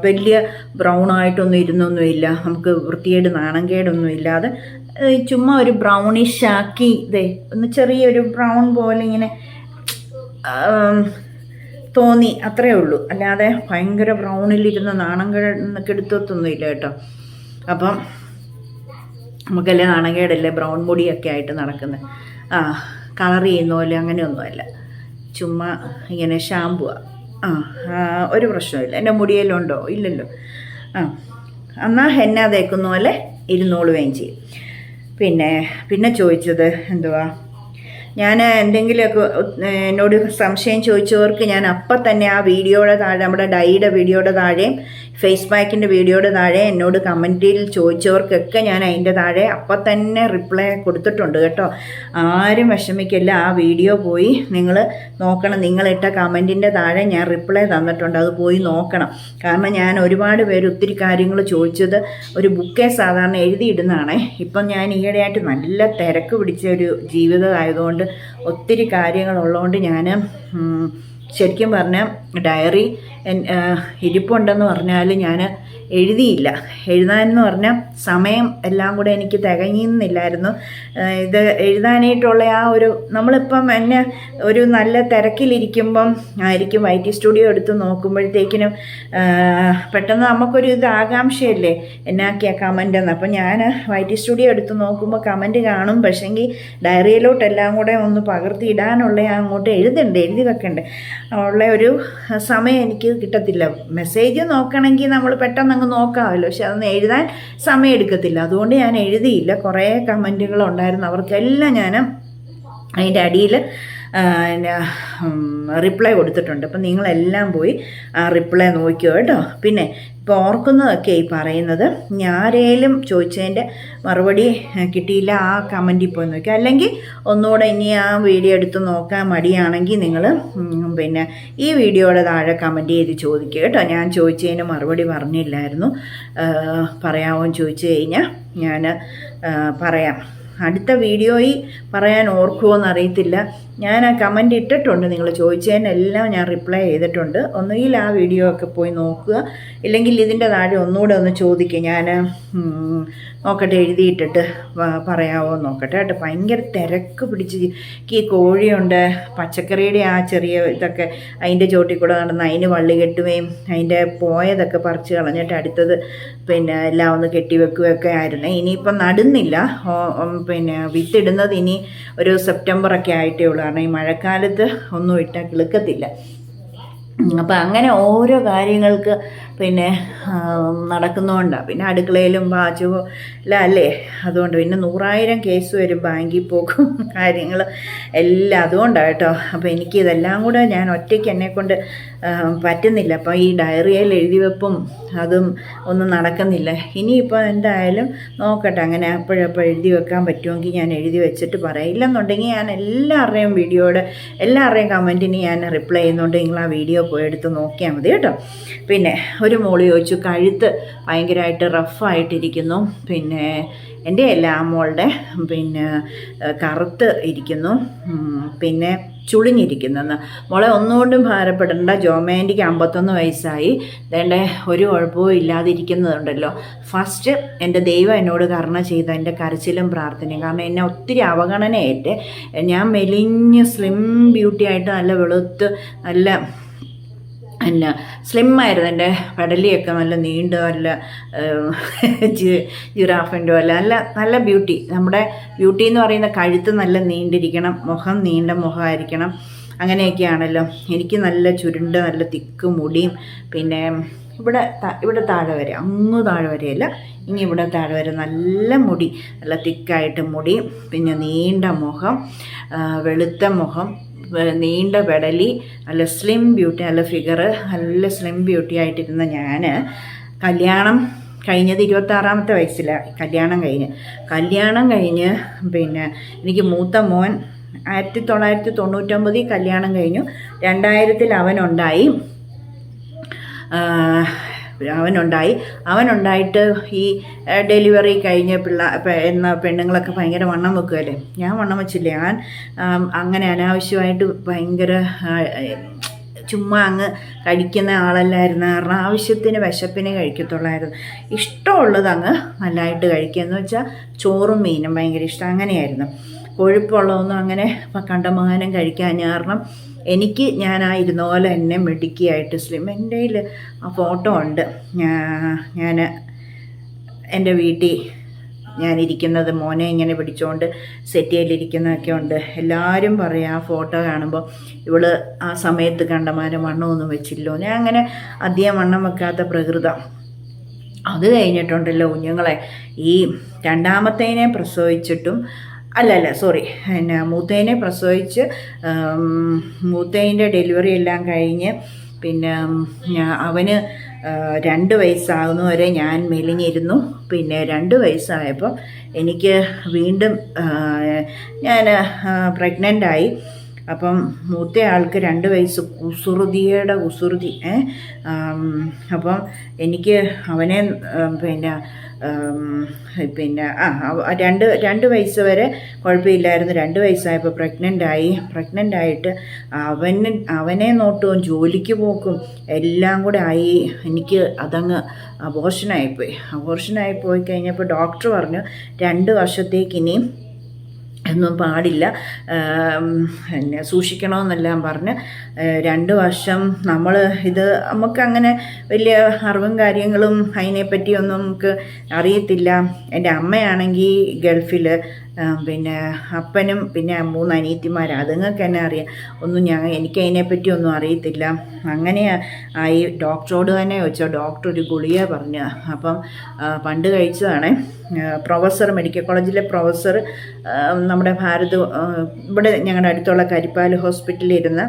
വലിയ ബ്രൗണായിട്ടൊന്നും ഇരുന്നൊന്നുമില്ല, നമുക്ക് വൃത്തിയേട് നാണം കേടൊന്നും ഇല്ലാതെ ചുമ്മാ ഒരു ബ്രൗണിഷ് ആക്കി ഒന്ന് ചെറിയൊരു ബ്രൗൺ പോലെ ഇങ്ങനെ തോന്നി, അത്രയേ ഉള്ളൂ. അല്ലാതെ ഭയങ്കര ബ്രൗണിലിരുന്ന് നാണം കെടുത്തൊന്നുമില്ല കേട്ടോ. അപ്പം നമുക്കല്ലേ നാണകേടല്ലേ ബ്രൗൺ മുടിയൊക്കെ ആയിട്ട് നടക്കുന്നത്. കളർ ചെയ്യുന്ന പോലെ അങ്ങനെയൊന്നുമല്ല, ചുമ്മാ ഇങ്ങനെ ഷാമ്പുവാണ്. ഒരു പ്രശ്നമില്ല. എൻ്റെ മുടിയിലുണ്ടോ? ഇല്ലല്ലോ. എന്നാൽ ഹെന്ന തേക്കുന്ന പോലെ ഇരുന്നോളുകയും ചെയ്യും. പിന്നെ ചോദിച്ചത് എന്തുവാ, ഞാൻ എന്തെങ്കിലുമൊക്കെ എന്നോട് സംശയം ചോദിച്ചവർക്ക് ഞാൻ അപ്പം തന്നെ ആ വീഡിയോയുടെ താഴെ, നമ്മുടെ ഡൈയുടെ വീഡിയോയുടെ താഴെയും ഫേസ് പാക്കിൻ്റെ വീഡിയോയുടെ താഴെ എന്നോട് കമൻറ്റിൽ ചോദിച്ചവർക്കൊക്കെ ഞാൻ അതിൻ്റെ താഴെ അപ്പം തന്നെ റിപ്ലൈ കൊടുത്തിട്ടുണ്ട് കേട്ടോ. ആരും വിഷമിക്കില്ല, ആ വീഡിയോ പോയി നിങ്ങൾ നോക്കണം. നിങ്ങളിട്ട കമൻറ്റിൻ്റെ താഴെ ഞാൻ റിപ്ലൈ തന്നിട്ടുണ്ട്, അത് പോയി നോക്കണം. കാരണം ഞാൻ ഒരുപാട് പേര് ഒത്തിരി കാര്യങ്ങൾ ചോദിച്ചത് ഒരു ബുക്കേ സാധാരണ എഴുതിയിടുന്നതാണേ. ഇപ്പം ഞാൻ ഈയിടെയായിട്ട് നല്ല തിരക്ക് പിടിച്ച ഒരു ജീവിതമായതുകൊണ്ട് ഒത്തിരി കാര്യങ്ങളുള്ളതുകൊണ്ട് ഞാൻ ശരിക്കും പറഞ്ഞാൽ ഡയറി ഇരിപ്പുണ്ടെന്ന് പറഞ്ഞാൽ ഞാൻ എഴുതിയില്ല. എഴുതാനെന്ന് പറഞ്ഞാൽ സമയം എല്ലാം കൂടെ എനിക്ക് തികയുന്നില്ലായിരുന്നു. ഇത് എഴുതാനായിട്ടുള്ള ആ ഒരു, നമ്മളിപ്പം എന്നെ ഒരു നല്ല തിരക്കിലിരിക്കുമ്പം ആയിരിക്കും YT സ്റ്റുഡിയോ എടുത്ത് നോക്കുമ്പോഴത്തേക്കിനും പെട്ടെന്ന് നമുക്കൊരു ഇത് ആകാംക്ഷയല്ലേ എന്നാക്കിയ കമൻ്റ് എന്ന്. അപ്പം ഞാൻ YT സ്റ്റുഡിയോ എടുത്ത് നോക്കുമ്പോൾ കമൻറ്റ് കാണും, പക്ഷേങ്കിൽ ഡയറിയിലോട്ടെല്ലാം കൂടെ ഒന്ന് പകർത്തി ഇടാനുള്ള അങ്ങോട്ട് എഴുതി വെക്കണ്ടേ ഉള്ള ഒരു സമയം എനിക്ക് കിട്ടത്തില്ല. മെസ്സേജ് നോക്കണമെങ്കിൽ നമ്മൾ പെട്ടെന്ന് അങ്ങ് നോക്കാമല്ലോ, പക്ഷെ അതൊന്നും എഴുതാൻ സമയം എടുക്കത്തില്ല. അതുകൊണ്ട് ഞാൻ എഴുതിയില്ല. കുറേ കമൻറ്റുകളുണ്ടായിരുന്നു, അവർക്കെല്ലാം ഞാൻ അതിൻ്റെ അടിയിൽ റിപ്ലൈ കൊടുത്തിട്ടുണ്ട്. അപ്പം നിങ്ങളെല്ലാം പോയി ആ റിപ്ലൈ നോക്കിയോ കേട്ടോ. പിന്നെ ഇപ്പോൾ ഓർക്കുന്നതൊക്കെ ഈ പറയുന്നത്, ആരേലും ചോദിച്ചതിൻ്റെ മറുപടി കിട്ടിയില്ല ആ കമൻറ്റിൽ പോയി നോക്കി, അല്ലെങ്കിൽ ഒന്നുകൂടെ ഇനി ആ വീഡിയോ എടുത്ത് നോക്കാൻ മടിയാണെങ്കിൽ നിങ്ങൾ പിന്നെ ഈ വീഡിയോയുടെ താഴെ കമൻറ്റ് ചെയ്ത് ചോദിക്കുക കേട്ടോ. ഞാൻ ചോദിച്ചതിന് മറുപടി പറഞ്ഞില്ലായിരുന്നു, പറയാമോ ചോദിച്ചു കഴിഞ്ഞാൽ ഞാൻ പറയാം. അടുത്ത വീഡിയോയിൽ പറയാൻ ഓർക്കുമോയെന്ന് അറിയത്തില്ല. ഞാൻ ആ കമൻറ്റ് ഇട്ടിട്ടുണ്ട്, നിങ്ങൾ ചോദിച്ചതിനെല്ലാം ഞാൻ റിപ്ലൈ ചെയ്തിട്ടുണ്ട്. ഒന്നുകിൽ ആ വീഡിയോ ഒക്കെ പോയി നോക്കുക, ഇല്ലെങ്കിൽ ഇതിൻ്റെ താഴെ ഒന്നുകൂടെ ഒന്ന് ചോദിക്കുക. ഞാൻ നോക്കട്ടെ, എഴുതിയിട്ടിട്ട് പറയാമോ നോക്കട്ടെ കേട്ടോ. ഭയങ്കര തിരക്ക് പിടിച്ച് ഈ കോഴിയുണ്ട്, പച്ചക്കറിയുടെ ആ ചെറിയ ഇതൊക്കെ അതിൻ്റെ ചോട്ടിൽ കൂടെ നടന്ന് അതിന് വള്ളി കെട്ടുകയും അതിൻ്റെ പോയതൊക്കെ പറിച്ച് കളഞ്ഞിട്ട് അടുത്തത് പിന്നെ എല്ലാം ഒന്ന് കെട്ടിവെക്കുകയൊക്കെ ആയിരുന്നു. ഇനിയിപ്പം നടുന്നില്ല, പിന്നെ വിത്തിടുന്നത് ഇനി ഒരു സെപ്റ്റംബറൊക്കെ ആയിട്ടേ ഉള്ളൂ. കാരണം ഈ മഴക്കാലത്ത് ഒന്നും ഇട്ടാൽ കിളുക്കത്തില്ല. അപ്പം അങ്ങനെ ഓരോ കാര്യങ്ങൾക്ക് പിന്നെ നടക്കുന്നതുകൊണ്ടാണ്. പിന്നെ അടുക്കളയിലും പാചകവും എല്ലാം അല്ലേ, അതുകൊണ്ട് പിന്നെ 100,000 കേസ് വരും, ബാങ്കിൽ പോക്കും കാര്യങ്ങൾ എല്ലാം അതുകൊണ്ടാണ് കേട്ടോ. അപ്പോൾ എനിക്കിതെല്ലാം കൂടെ ഞാൻ ഒറ്റയ്ക്ക് എന്നെക്കൊണ്ട് പറ്റുന്നില്ല. അപ്പോൾ ഈ ഡയറിയിൽ എഴുതി വെപ്പും അതും ഒന്നും നടക്കുന്നില്ല. ഇനിയിപ്പോൾ എന്തായാലും നോക്കട്ടെ, അങ്ങനെ അപ്പോഴപ്പോൾ എഴുതി വെക്കാൻ പറ്റുമെങ്കിൽ ഞാൻ എഴുതി വെച്ചിട്ട് പറയാം. ഇല്ലെന്നുണ്ടെങ്കിൽ ഞാൻ എല്ലാവരുടെയും കമൻറ്റിന് ഞാൻ റിപ്ലൈ ചെയ്യുന്നുണ്ട്. നിങ്ങൾ ആ വീഡിയോ പോയി എടുത്ത് നോക്കിയാൽ മതി കേട്ടോ. പിന്നെ ഒരു മോള് ചോദിച്ചു, കഴുത്ത് ഭയങ്കരമായിട്ട് റഫായിട്ടിരിക്കുന്നു, പിന്നെ എൻ്റെ എല്ലാ മോളുടെ പിന്നെ കറുത്ത് ഇരിക്കുന്നു, പിന്നെ ചുളിഞ്ഞിരിക്കുന്നെന്ന്. മോളെ ഒന്നുകൊണ്ടും ഭാരപ്പെടേണ്ട, ജോമേൻ്റിക്ക് 51 വയസ്സായി, വേണ്ട ഒരു കുഴപ്പവും ഇല്ലാതിരിക്കുന്നതുണ്ടല്ലോ. ഫസ്റ്റ് എൻ്റെ ദൈവം എന്നോട് കരുണ ചെയ്ത എൻ്റെ കരച്ചിലും പ്രാർത്ഥനയും. കാരണം എന്നെ ഒത്തിരി അവഗണനയേറ്റ്, ഞാൻ മെലിഞ്ഞ് സ്ലിം ബ്യൂട്ടി ആയിട്ട് നല്ല വെളുത്ത് നല്ല പിന്നെ സ്ലിമ്മായിരുന്നു. എൻ്റെ പെടലിയൊക്കെ നല്ല നീണ്ട, നല്ല ജിറാഫിൻ്റെ അല്ല നല്ല ബ്യൂട്ടി. നമ്മുടെ ബ്യൂട്ടി എന്ന് പറയുന്ന കഴുത്ത് നല്ല നീണ്ടിരിക്കണം, മുഖം നീണ്ട മുഖമായിരിക്കണം, അങ്ങനെയൊക്കെയാണല്ലോ. എനിക്ക് നല്ല ചുരുണ്ട നല്ല തിക്ക് മുടിയും പിന്നെ ഇവിടെ താഴെ വരെ, അങ്ങ് താഴെ വരെയല്ല, ഇനി ഇവിടെ താഴെ വരെ നല്ല മുടി, നല്ല തിക്കായിട്ട് മുടി, പിന്നെ നീണ്ട മുഖം, വെളുത്ത മുഖം, നീണ്ട പെടലി, നല്ല സ്ലിം ബ്യൂട്ടി, നല്ല ഫിഗർ, നല്ല സ്ലിം ബ്യൂട്ടി ആയിട്ടിരുന്ന ഞാൻ കല്യാണം കഴിഞ്ഞത് 26-ാമത്തെ വയസ്സിലാണ് കല്യാണം കഴിഞ്ഞ് പിന്നെ എനിക്ക് മൂത്ത മോൻ 1999 കല്യാണം കഴിഞ്ഞു. 2000 അവനുണ്ടായിട്ട് ഈ ഡെലിവറി കഴിഞ്ഞ പെണ്ണുങ്ങളൊക്കെ ഭയങ്കര വണ്ണം വെക്കുകയല്ലേ. ഞാൻ വണ്ണം വെച്ചില്ല. ഞാൻ അങ്ങനെ അനാവശ്യമായിട്ട് ഭയങ്കര ചുമ്മാ അങ്ങ് കഴിക്കുന്ന ആളല്ലായിരുന്നു. കാരണം ആവശ്യത്തിന് വിശപ്പിനെ കഴിക്കത്തുള്ളായിരുന്നു. ഇഷ്ടമുള്ളത് അങ്ങ് നല്ലതായിട്ട് കഴിക്കുക എന്ന് വെച്ചാൽ ചോറും മീനും ഭയങ്കര ഇഷ്ടം. അങ്ങനെയായിരുന്നു. കൊഴുപ്പുള്ളതൊന്നും അങ്ങനെ കണ്ടമാനം കഴിക്കാൻ കാരണം ഞാനായിരുന്ന പോലെ എന്നെ മിടുക്കിയായിട്ട് സ്ലിം. എൻ്റെ കയ്യിൽ ആ ഫോട്ടോ ഉണ്ട്. ഞാൻ എൻ്റെ വീട്ടിൽ ഞാനിരിക്കുന്നത്, മോനെ ഇങ്ങനെ പിടിച്ചുകൊണ്ട് സെറ്റിയിലിരിക്കുന്നതൊക്കെ ഉണ്ട്. എല്ലാവരും പറയും ആ ഫോട്ടോ കാണുമ്പോൾ ഇവള് ആ സമയത്ത് കണ്ടമാനം വണ്ണമൊന്നും വെച്ചില്ലോ. ഞാൻ അങ്ങനെ അധികം വണ്ണം വെക്കാത്ത പ്രകൃതം. അത് കഴിഞ്ഞിട്ടുണ്ടല്ലോ കുഞ്ഞുങ്ങളെ, ഈ രണ്ടാമത്തേനെ പ്രസവിച്ചിട്ടും പിന്നെ മൂത്തേനെ പ്രസവിച്ച് മൂത്തേൻ്റെ ഡെലിവറി എല്ലാം കഴിഞ്ഞ് പിന്നെ അവന് 2 വയസ്സാകുന്ന വരെ ഞാൻ മെലിഞ്ഞിരുന്നു. പിന്നെ 2 വയസ്സായപ്പോൾ എനിക്ക് വീണ്ടും ഞാൻ പ്രഗ്നൻ്റായി. അപ്പം മൂത്ത ആൾക്ക് 2 വയസ്സ്, കുസൃതി. അപ്പം എനിക്ക് അവനെ പിന്നെ 2 വയസ്സ് വരെ കുഴപ്പമില്ലായിരുന്നു. 2 വയസ്സായപ്പോൾ പ്രഗ്നൻ്റായിട്ട് അവനെ നോട്ടവും ജോലിക്ക് പോക്കും എല്ലാം കൂടെ ആയി. എനിക്ക് അതങ്ങ് അബോർഷനായി പോയി കഴിഞ്ഞപ്പോൾ ഡോക്ടർ പറഞ്ഞു 2 വർഷത്തേക്ക് ഇനിയും ഒന്നും പാടില്ല, പിന്നെ സൂക്ഷിക്കണമെന്നെല്ലാം പറഞ്ഞ് 2 വർഷം നമുക്കങ്ങനെ വലിയ അറിവും കാര്യങ്ങളും അതിനെപ്പറ്റിയൊന്നും നമുക്ക് അറിയത്തില്ല. എൻ്റെ അമ്മയാണെങ്കിൽ ഗൾഫിൽ, പിന്നെ അപ്പനും പിന്നെ 3 അനിയത്തിമാർ, അതുങ്ങൾക്ക് തന്നെ അറിയാം. എനിക്ക് അതിനെപ്പറ്റി ഒന്നും അറിയത്തില്ല. അങ്ങനെ ആയി. ഡോക്ടറോട് തന്നെ ചോദിച്ചോ. ഡോക്ടർ ഒരു ഗുളിക പറഞ്ഞു. അപ്പം പണ്ട് കഴിച്ചതാണ്. മെഡിക്കൽ കോളേജിലെ പ്രൊഫസർ, നമ്മുടെ ഇവിടെ ഞങ്ങളുടെ അടുത്തുള്ള കരിപ്പാൽ ഹോസ്പിറ്റലിൽ ഇരുന്ന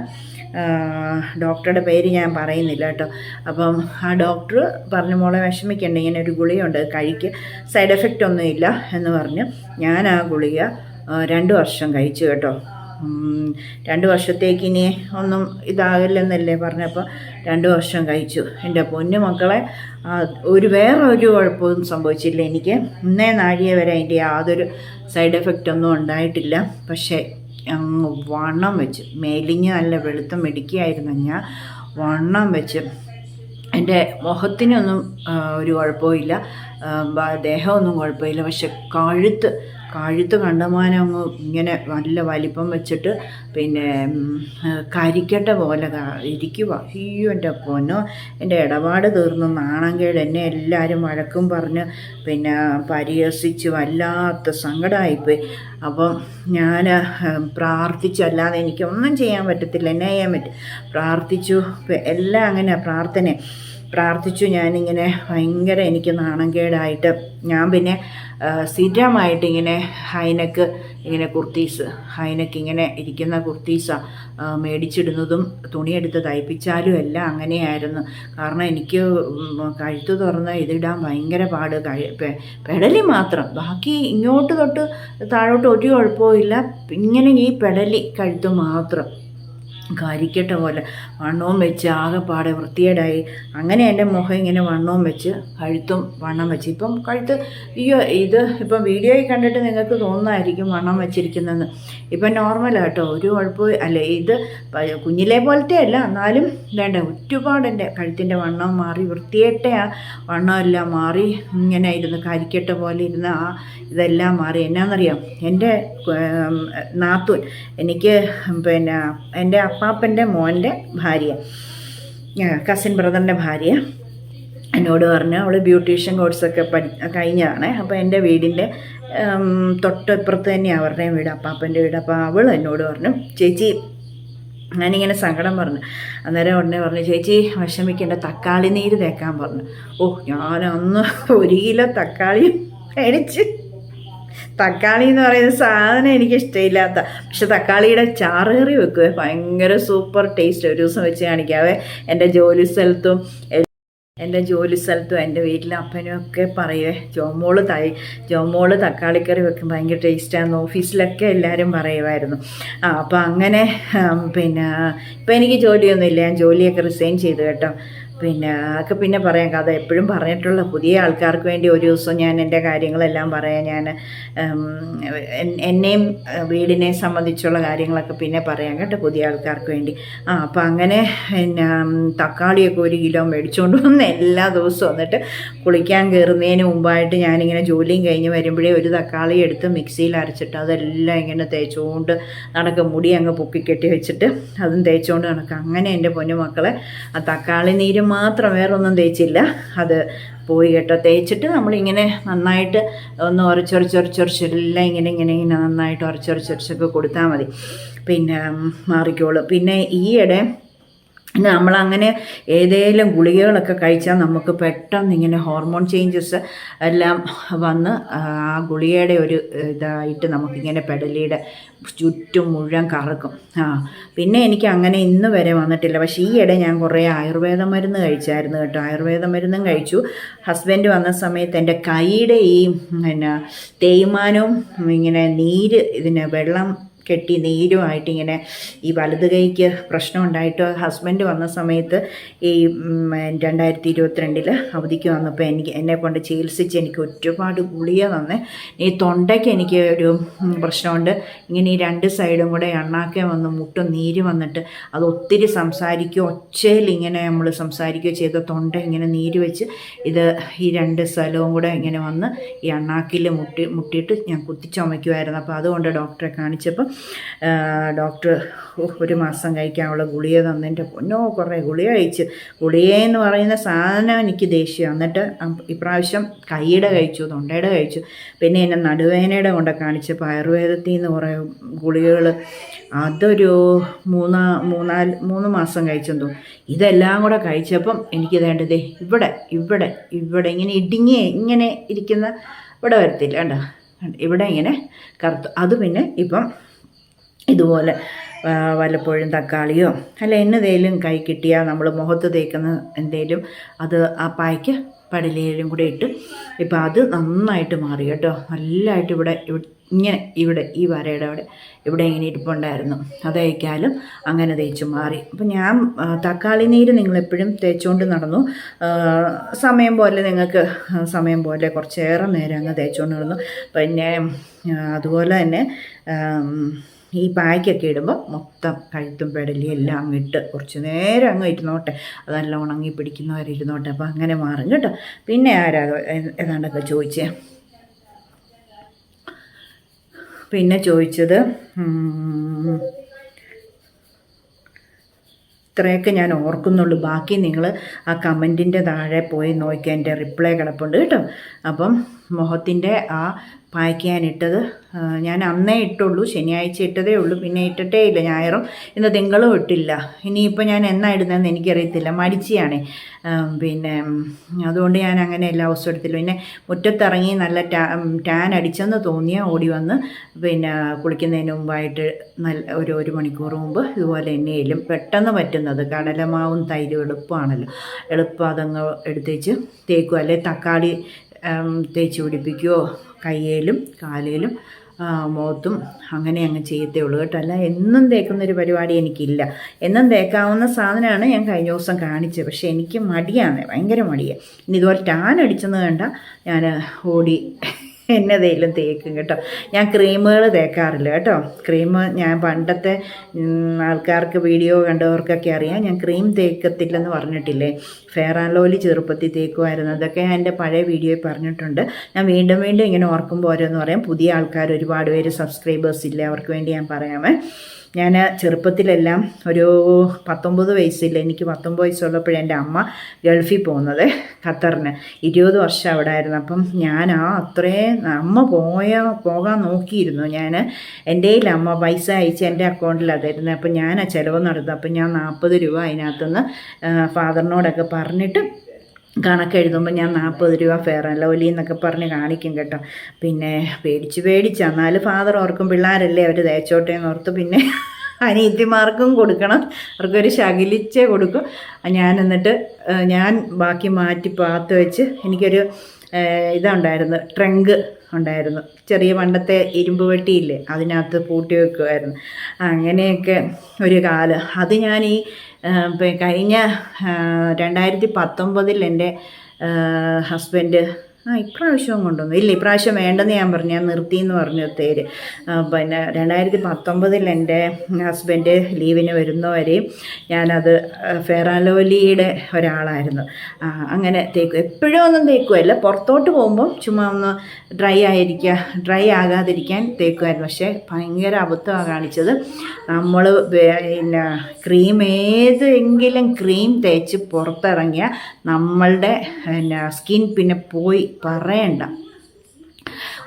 ഡോക്ടറുടെ പേര് ഞാൻ പറയുന്നില്ല കേട്ടോ. അപ്പം ആ ഡോക്ടർ പറഞ്ഞു, മോളെ വിഷമിക്കണ്ട, ഇങ്ങനെ ഒരു ഗുളികയുണ്ട്, കഴിക്ക്, സൈഡ് എഫക്റ്റ് ഒന്നുമില്ല എന്ന് പറഞ്ഞു. ഞാൻ ആ ഗുളിക 2 വർഷം കഴിച്ചു കേട്ടോ. 2 വർഷത്തേക്ക് ഇനി ഒന്നും ഇതാകില്ലെന്നല്ലേ പറഞ്ഞപ്പോൾ 2 വർഷം കഴിച്ചു. എൻ്റെ പൊന്നു മക്കളെ, വേറൊരു കുഴപ്പവും സംഭവിച്ചില്ല എനിക്ക്. ഇന്നേ നാഴിക വരെ അതിൻ്റെ യാതൊരു സൈഡ് എഫക്റ്റ് ഒന്നും ഉണ്ടായിട്ടില്ല. പക്ഷേ അങ്ങ് വണ്ണം വെച്ച് മെലിഞ്ഞ് നല്ല വെളുത്ത മിടുക്കിയായിരുന്നു ഞാൻ. വണ്ണം വെച്ച് എൻ്റെ മുഖത്തിനൊന്നും ഒരു കുഴപ്പമില്ല, ദേഹമൊന്നും കുഴപ്പമില്ല. പക്ഷെ കഴുത്ത് കണ്ടമാനം അങ്ങ് ഇങ്ങനെ നല്ല വലിപ്പം വെച്ചിട്ട് പിന്നെ കരിക്കട്ട പോലെ ഇരിക്കുക. അയ്യോ എൻ്റെ പൊന്നോ, എൻ്റെ ഇടപാട് തീർന്നു. നാണംകേട്. എന്നെ എല്ലാവരും വഴക്കും പറഞ്ഞ് പിന്നെ പരിഹസിച്ച് വല്ലാത്ത സങ്കടമായിപ്പോയി. അപ്പം ഞാൻ പ്രാർത്ഥിച്ചല്ലാതെ എനിക്കൊന്നും ചെയ്യാൻ പറ്റത്തില്ല. എന്നെ ചെയ്യാൻ പറ്റും? പ്രാർത്ഥിച്ചു. എല്ലാം അങ്ങനെ പ്രാർത്ഥിച്ചു. ഞാനിങ്ങനെ ഭയങ്കര എനിക്ക് നാണംകേടായിട്ട് ഞാൻ പിന്നെ സ്ഥിരമായിട്ട് ഇങ്ങനെ ഹൈനെക്ക് ഇങ്ങനെ ഇരിക്കുന്ന കുർത്തീസാണ് മേടിച്ചിടുന്നതും തുണിയെടുത്ത് തയ്പ്പിച്ചാലും എല്ലാം അങ്ങനെയായിരുന്നു. കാരണം എനിക്ക് കഴുത്ത് തുറന്ന് ഇതിടാൻ ഭയങ്കര പാട്. പെടലി മാത്രം, ബാക്കി ഇങ്ങോട്ട് തൊട്ട് താഴോട്ട് ഒരു കുഴപ്പവും ഇല്ല. ഇങ്ങനെ ഈ പെടലി കഴുത്ത് മാത്രം കരിക്കട്ട പോലെ വണ്ണവും വെച്ച് ആകെപ്പാടെ വൃത്തികേടായി. അങ്ങനെ എൻ്റെ മുഖം ഇങ്ങനെ വണ്ണവും വെച്ച് കഴുത്തും വണ്ണം വെച്ച്. ഇപ്പം കഴുത്ത് ഇപ്പം വീഡിയോയിൽ കണ്ടിട്ട് നിങ്ങൾക്ക് തോന്നുന്നതായിരിക്കും വണ്ണം വെച്ചിരിക്കുന്നതെന്ന്. ഇപ്പം നോർമലാട്ടോ, ഒരു കുഴപ്പവും അല്ല. ഇത് കുഞ്ഞിലെ പോലത്തെ അല്ല, എന്നാലും വേണ്ട ഒരുപാട് എൻ്റെ കഴുത്തിൻ്റെ വണ്ണം മാറി. വൃത്തികെട്ട ആ വണ്ണമെല്ലാം മാറി. ഇങ്ങനെ ഇരുന്ന് കരിക്കട്ട പോലെ ഇരുന്ന് ഇതെല്ലാം മാറി. എന്നാണെന്നറിയാം, എൻ്റെ നാത്തൂൻ, എനിക്ക് പിന്നെ എൻ്റെ അപ്പാപ്പൻ്റെ മോൻ്റെ ഭാര്യ, കസിൻ ബ്രദറിൻ്റെ ഭാര്യ എന്നോട് പറഞ്ഞു, അവൾ ബ്യൂട്ടീഷ്യൻ കോഴ്സൊക്കെ കഴിഞ്ഞതാണ്. അപ്പോൾ എൻ്റെ വീടിൻ്റെ തൊട്ടിപ്പുറത്ത് തന്നെയാണ് അവരുടെയും വീട്, അപ്പാപ്പൻ്റെ വീട്. അപ്പോൾ അവൾ എന്നോട് പറഞ്ഞു, ചേച്ചി ഞാനിങ്ങനെ സങ്കടം പറഞ്ഞു. അന്നേരം ഉടനെ പറഞ്ഞു, ചേച്ചി വിഷമിക്കേണ്ട, തക്കാളി നീര് തേക്കാൻ പറഞ്ഞു. ഓ, ഞാനന്ന് 1 കിലോ തക്കാളി മേടിച്ച്, തക്കാളി എന്ന് പറയുന്ന സാധനം എനിക്ക് ഇഷ്ടമില്ലാത്ത, പക്ഷെ തക്കാളിയുടെ ചാറുകറി വെക്കുവേ, ഭയങ്കര സൂപ്പർ ടേസ്റ്റ്. ഒരു ദിവസം വെച്ച് കാണിക്കാവേ. എൻ്റെ ജോലി സ്ഥലത്തും എൻ്റെ വീട്ടിലെ അപ്പനും ഒക്കെ പറയുവേ, ജോമോള് തക്കാളിക്കറി വെക്കും ഭയങ്കര ടേസ്റ്റാണെന്ന് ഓഫീസിലൊക്കെ എല്ലാവരും പറയുമായിരുന്നു. അപ്പോൾ അങ്ങനെ പിന്നെ ഇപ്പം എനിക്ക് ജോലിയൊന്നുമില്ല, ഞാൻ ജോലിയൊക്കെ റിസൈൻ ചെയ്തു കേട്ടോ. അതൊക്കെ പിന്നെ പറയാം, കഥ എപ്പോഴും പറഞ്ഞിട്ടുള്ള പുതിയ ആൾക്കാർക്ക് വേണ്ടി ഒരു ദിവസം ഞാൻ എൻ്റെ കാര്യങ്ങളെല്ലാം പറയാം. ഞാൻ എന്നെയും വീടിനെ സംബന്ധിച്ചുള്ള കാര്യങ്ങളൊക്കെ പിന്നെ പറയാം കേട്ടോ, പുതിയ ആൾക്കാർക്ക് വേണ്ടി. അപ്പം അങ്ങനെ തക്കാളിയൊക്കെ 1 കിലോ മേടിച്ചുകൊണ്ട് വന്ന് എല്ലാ ദിവസവും, എന്നിട്ട് കുളിക്കാൻ കയറുന്നതിന് മുമ്പായിട്ട് ഞാനിങ്ങനെ ജോലിയും കഴിഞ്ഞ് വരുമ്പോഴേ ഒരു തക്കാളി എടുത്ത് മിക്സിയിൽ അരച്ചിട്ട് അതെല്ലാം ഇങ്ങനെ തേച്ചുകൊണ്ട് നടക്കും, മുടി അങ്ങ് പൊക്കിക്കെട്ടി വെച്ചിട്ട് അതും തേച്ചുകൊണ്ട് നടക്കും. അങ്ങനെ എൻ്റെ പൊന്നുമക്കളെ ആ തക്കാളി നീര് മാത്രം, വേറെ ഒന്നും തേച്ചില്ല, അത് പോയി കേട്ടോ. തേച്ചിട്ട് നമ്മളിങ്ങനെ നന്നായിട്ട് ഒന്ന് ഉരച്ചെല്ലാം ഇങ്ങനെ നന്നായിട്ട് ഉരച്ചൊക്കെ കൊടുത്താൽ മതി, മാറിക്കോളും. പിന്നെ ഈയിടെ നമ്മളങ്ങനെ ഏതെങ്കിലും ഗുളികകളൊക്കെ കഴിച്ചാൽ നമുക്ക് പെട്ടെന്ന് ഇങ്ങനെ ഹോർമോൺ ചേഞ്ചസ് എല്ലാം വന്ന് ആ ഗുളികയുടെ ഒരു ഇതായിട്ട് നമുക്കിങ്ങനെ പെടലിയുടെ ചുറ്റും മുഴുവൻ കറക്കും. പിന്നെ എനിക്ക് അങ്ങനെ ഇന്ന് വരെ വന്നിട്ടില്ല. പക്ഷേ ഈയിടെ ഞാൻ കുറേ ആയുർവേദ മരുന്ന് കഴിച്ചായിരുന്നു കേട്ടോ. ആയുർവേദ മരുന്നും കഴിച്ചു. ഹസ്ബൻഡ് വന്ന സമയത്ത് എൻ്റെ കൈയുടെ ഈ തേയ്മാനവും ഇങ്ങനെ നീര്, വെള്ളം കെട്ടി നീരുമായിട്ട് ഇങ്ങനെ ഈ വലത് കൈക്ക് പ്രശ്നം ഉണ്ടായിട്ട് ഹസ്ബൻഡ് വന്ന സമയത്ത് ഈ 2022 അവധിക്ക് വന്നപ്പോൾ എന്നെ കൊണ്ട് ചികിത്സിച്ച് എനിക്ക് ഒരുപാട് ഗുളിക തന്നേ. ഈ തൊണ്ടയ്ക്ക് എനിക്ക് ഒരു പ്രശ്നമുണ്ട്, ഇങ്ങനെ ഈ 2 സൈഡും കൂടെ അണ്ണാക്കെ വന്ന് മുട്ടും നീര് വന്നിട്ട് അത് ഒത്തിരി സംസാരിക്കുകയോ ഒച്ചയിൽ ഇങ്ങനെ നമ്മൾ സംസാരിക്കുകയോ ചെയ്ത തൊണ്ട ഇങ്ങനെ നീര് വെച്ച് ഈ 2 സ്ഥലവും കൂടെ ഇങ്ങനെ വന്ന് ഈ അണ്ണാക്കിൽ മുട്ടിയിട്ട് ഞാൻ കുത്തിച്ചുമയ്ക്കുമായിരുന്നു. അപ്പോൾ അതുകൊണ്ട് ഡോക്ടറെ കാണിച്ചപ്പോൾ ഡോക്ടർ 1 മാസം കഴിക്കാനുള്ള ഗുളിക തന്നതിൻ്റെ പൊന്നോ, കുറേ ഗുളിക കഴിച്ച്. ഗുളികയെന്ന് പറയുന്ന സാധനം എനിക്ക് ദേഷ്യം. എന്നിട്ട് ഇപ്രാവശ്യം കൈയുടെ കഴിച്ചു, തൊണ്ടയുടെ കഴിച്ചു. പിന്നെ എന്നെ നടുവേദനയുടെ കൊണ്ട് കാണിച്ചപ്പോൾ ആയുർവേദത്തിൽ നിന്ന് കുറേ ഗുളികകൾ, അതൊരു 3 മാസം കഴിച്ചെന്ന് തോന്നും. ഇതെല്ലാം കൂടെ കഴിച്ചപ്പം എനിക്ക് വേണ്ടതേ ഇവിടെ ഇങ്ങനെ ഇരിക്കുന്ന ഇവിടെ വരത്തില്ല കണ്ടോ, ഇവിടെ ഇങ്ങനെ കറുത്തു. അത് പിന്നെ ഇപ്പം ഇതുപോലെ വല്ലപ്പോഴും തക്കാളിയോ അല്ല എന്നതേലും കൈ കിട്ടിയാൽ നമ്മൾ മുഖത്ത് തേക്കുന്ന എന്തേലും അത് ആ പായ്ക്ക് പടലിയിലും കൂടെ ഇട്ട് ഇപ്പം അത് നന്നായിട്ട് മാറി കേട്ടോ. നല്ലതായിട്ട് ഇവിടെ ഈ വരയുടെ ഇവിടെ ഇങ്ങനെ ഇരിപ്പുണ്ടായിരുന്നു, അത് കഴിക്കാലും അങ്ങനെ തേച്ച് മാറി. അപ്പം ഞാൻ തക്കാളി നീര് നിങ്ങളെപ്പോഴും തേച്ചുകൊണ്ട് നടന്നു. സമയം പോലെ കുറച്ചേറെ നേരം അങ്ങ് തേച്ചുകൊണ്ട് നടന്നു. പിന്നെ അതുപോലെ തന്നെ ഈ പായ്ക്കൊക്കെ ഇടുമ്പോൾ മൊത്തം കഴുത്തും പെടലിയും എല്ലാം അങ്ങിട്ട് കുറച്ച് നേരം അങ്ങ് ഇരുന്നോട്ടെ, അതെല്ലാം ഉണങ്ങി പിടിക്കുന്നവരെ ഇരുന്നോട്ടെ. അപ്പോൾ അങ്ങനെ മാറും കേട്ടോ. പിന്നെ ഏതാണ്ടൊക്കെ ചോദിച്ചത് ഇത്രയൊക്കെ ഞാൻ ഓർക്കുന്നുള്ളൂ. ബാക്കി നിങ്ങൾ ആ കമൻറ്റിൻ്റെ താഴെ പോയി നോക്കിയാൽ എൻ്റെ റിപ്ലൈ കിടപ്പുണ്ട് കേട്ടോ. അപ്പം മുഖത്തിൻ്റെ ആ പായ്ക്കാനിട്ടത് ഞാൻ അന്നേ ഇട്ടുള്ളൂ, ശനിയാഴ്ച ഇട്ടതേ ഉള്ളൂ, പിന്നെ ഇട്ടിട്ടേ ഇല്ല. ഞായറും ഇന്ന് തിങ്കളും ഇട്ടില്ല. ഇനിയിപ്പോൾ ഞാൻ എന്നാ ഇടുന്നതെന്ന് എനിക്കറിയത്തില്ല, മടിച്ചിയാണേ. അതുകൊണ്ട് ഞാൻ അങ്ങനെ എല്ലാ ദിവസവും എടുത്തില്ല. പിന്നെ മുറ്റത്തിറങ്ങി നല്ല ടാൻ അടിച്ചെന്ന് തോന്നിയാൽ ഓടി വന്ന് കുളിക്കുന്നതിന് മുമ്പായിട്ട് ഒരു മണിക്കൂർ മുമ്പ് ഇതുപോലെ എണ്ണയിലും പെട്ടെന്ന് പറ്റുന്നത് കടലമാവും തൈരും എളുപ്പം അതങ്ങ് എടുത്തേച്ച് തേക്കും. അല്ലെ തക്കാളി തേച്ച് പിടിപ്പിക്കുകയോ കയ്യിലും കാലിലും മുഖത്തും അങ്ങനെ അങ്ങ് ചെയ്യത്തേ ഉള്ളൂ കേട്ടോ. അല്ല എന്നും തേക്കുന്നൊരു പരിപാടി എനിക്കില്ല. എന്നും തേക്കാവുന്ന സാധനമാണ് ഞാൻ കഴിഞ്ഞ ദിവസം കാണിച്ചത്. പക്ഷേ എനിക്ക് മടിയാണ്, ഭയങ്കര മടിയാണ്. ഇനി ഇതുപോലെ ടാൻ അടിച്ചെന്ന് കണ്ട ഞാൻ ഓടി എന്നതേലും തേക്കും കേട്ടോ. ഞാൻ ക്രീമുകൾ തേക്കാറില്ല കേട്ടോ. ഞാൻ പണ്ടത്തെ ആൾക്കാർക്ക് വീഡിയോ കണ്ടവർക്കൊക്കെ അറിയാം, ഞാൻ ക്രീം തേക്കത്തില്ലെന്ന് പറഞ്ഞിട്ടില്ലേ. ഫെയർ ആൻഡ് ലവ്ലി ചെറുപ്പത്തിൽ തേക്കുമായിരുന്നു. അതൊക്കെ ഞാൻ എൻ്റെ പഴയ വീഡിയോയിൽ പറഞ്ഞിട്ടുണ്ട്. ഞാൻ വീണ്ടും ഇങ്ങനെ ഓർക്കുമ്പോൾ ഓരോന്ന് പറയാം. പുതിയ ആൾക്കാർ ഒരുപാട് പേര് സബ്സ്ക്രൈബേഴ്സ് ഇല്ല, അവർക്ക് വേണ്ടി ഞാൻ പറയാമേ. ഞാൻ ചെറുപ്പത്തിലെല്ലാം ഒരു 19 വയസ്സില്ല, എനിക്ക് 19 വയസ്സുള്ളപ്പോഴേ എൻ്റെ അമ്മ ഗൾഫിൽ പോകുന്നത്, ഖത്തറിന് 20 വർഷം അവിടെ ആയിരുന്നു. അപ്പം ഞാൻ അത്രയും അമ്മ പോകാൻ നോക്കിയിരുന്നു. ഞാൻ എൻ്റെ കയ്യിൽ അമ്മ പൈസ അയച്ച് എൻ്റെ അക്കൗണ്ടിലാണ് തരുന്നത്. അപ്പം ഞാൻ ആ ചിലവ് നടത്തും. അപ്പം ഞാൻ 40 രൂപ അതിനകത്തുനിന്ന് ഫാദറിനോടൊക്കെ പറഞ്ഞിട്ട് കണക്കെഴുതുമ്പോൾ ഞാൻ 40 രൂപ ഫെയർ ആൻഡ് ലവ്ലി എന്നൊക്കെ പറഞ്ഞ് കാണിക്കും കേട്ടോ. പിന്നെ പേടിച്ച് എന്നാലും ഫാദർ ഓർക്കും പിള്ളേരല്ലേ അവർ തേച്ചോട്ടെ എന്ന് ഓർത്ത് പിന്നെ അനിയത്തിമാർക്കും കൊടുക്കണം, അവർക്കൊരു ശകലിച്ചേ കൊടുക്കും. എന്നിട്ട് ഞാൻ ബാക്കി മാറ്റി പാത്ത് വെച്ച് എനിക്കൊരു ഇതുണ്ടായിരുന്നു, ട്രങ്ക് ഉണ്ടായിരുന്നു, ചെറിയ പണ്ടത്തെ ഇരുമ്പ് വെട്ടിയില്ലേ അതിനകത്ത് പൂട്ടി വെക്കുമായിരുന്നു. അങ്ങനെയൊക്കെ ഒരു കാലം. അത് ഞാൻ ഈ കഴിഞ്ഞ 2019 എൻ്റെ ഹസ്ബൻഡ് ഇപ്രാവശ്യം കൊണ്ടൊന്നും ഇല്ല, ഇപ്രാവശ്യം വേണ്ടെന്ന് ഞാൻ പറഞ്ഞു, ഞാൻ നിർത്തിയെന്ന് പറഞ്ഞു തേര്. പിന്നെ 2019 എൻ്റെ ഹസ്ബൻഡ് ലീവിന് വരുന്നവരെയും ഞാനത് ഫെയർ ആൻഡ് ലവ്ലിയുടെ ഒരാളായിരുന്നു. അങ്ങനെ തേക്കും, എപ്പോഴും ഒന്നും തേക്കുമല്ല, പുറത്തോട്ട് പോകുമ്പം ചുമ്മാ ഒന്ന് ഡ്രൈ ആകാതിരിക്കാൻ തേക്കുമായിരുന്നു. പക്ഷേ ഭയങ്കര അബദ്ധമാണ് കാണിച്ചത്. നമ്മൾ പിന്നെ ഏതെങ്കിലും ക്രീം തേച്ച് പുറത്തിറങ്ങിയ നമ്മളുടെ സ്കിൻ പിന്നെ പോയി പറയണ്ട.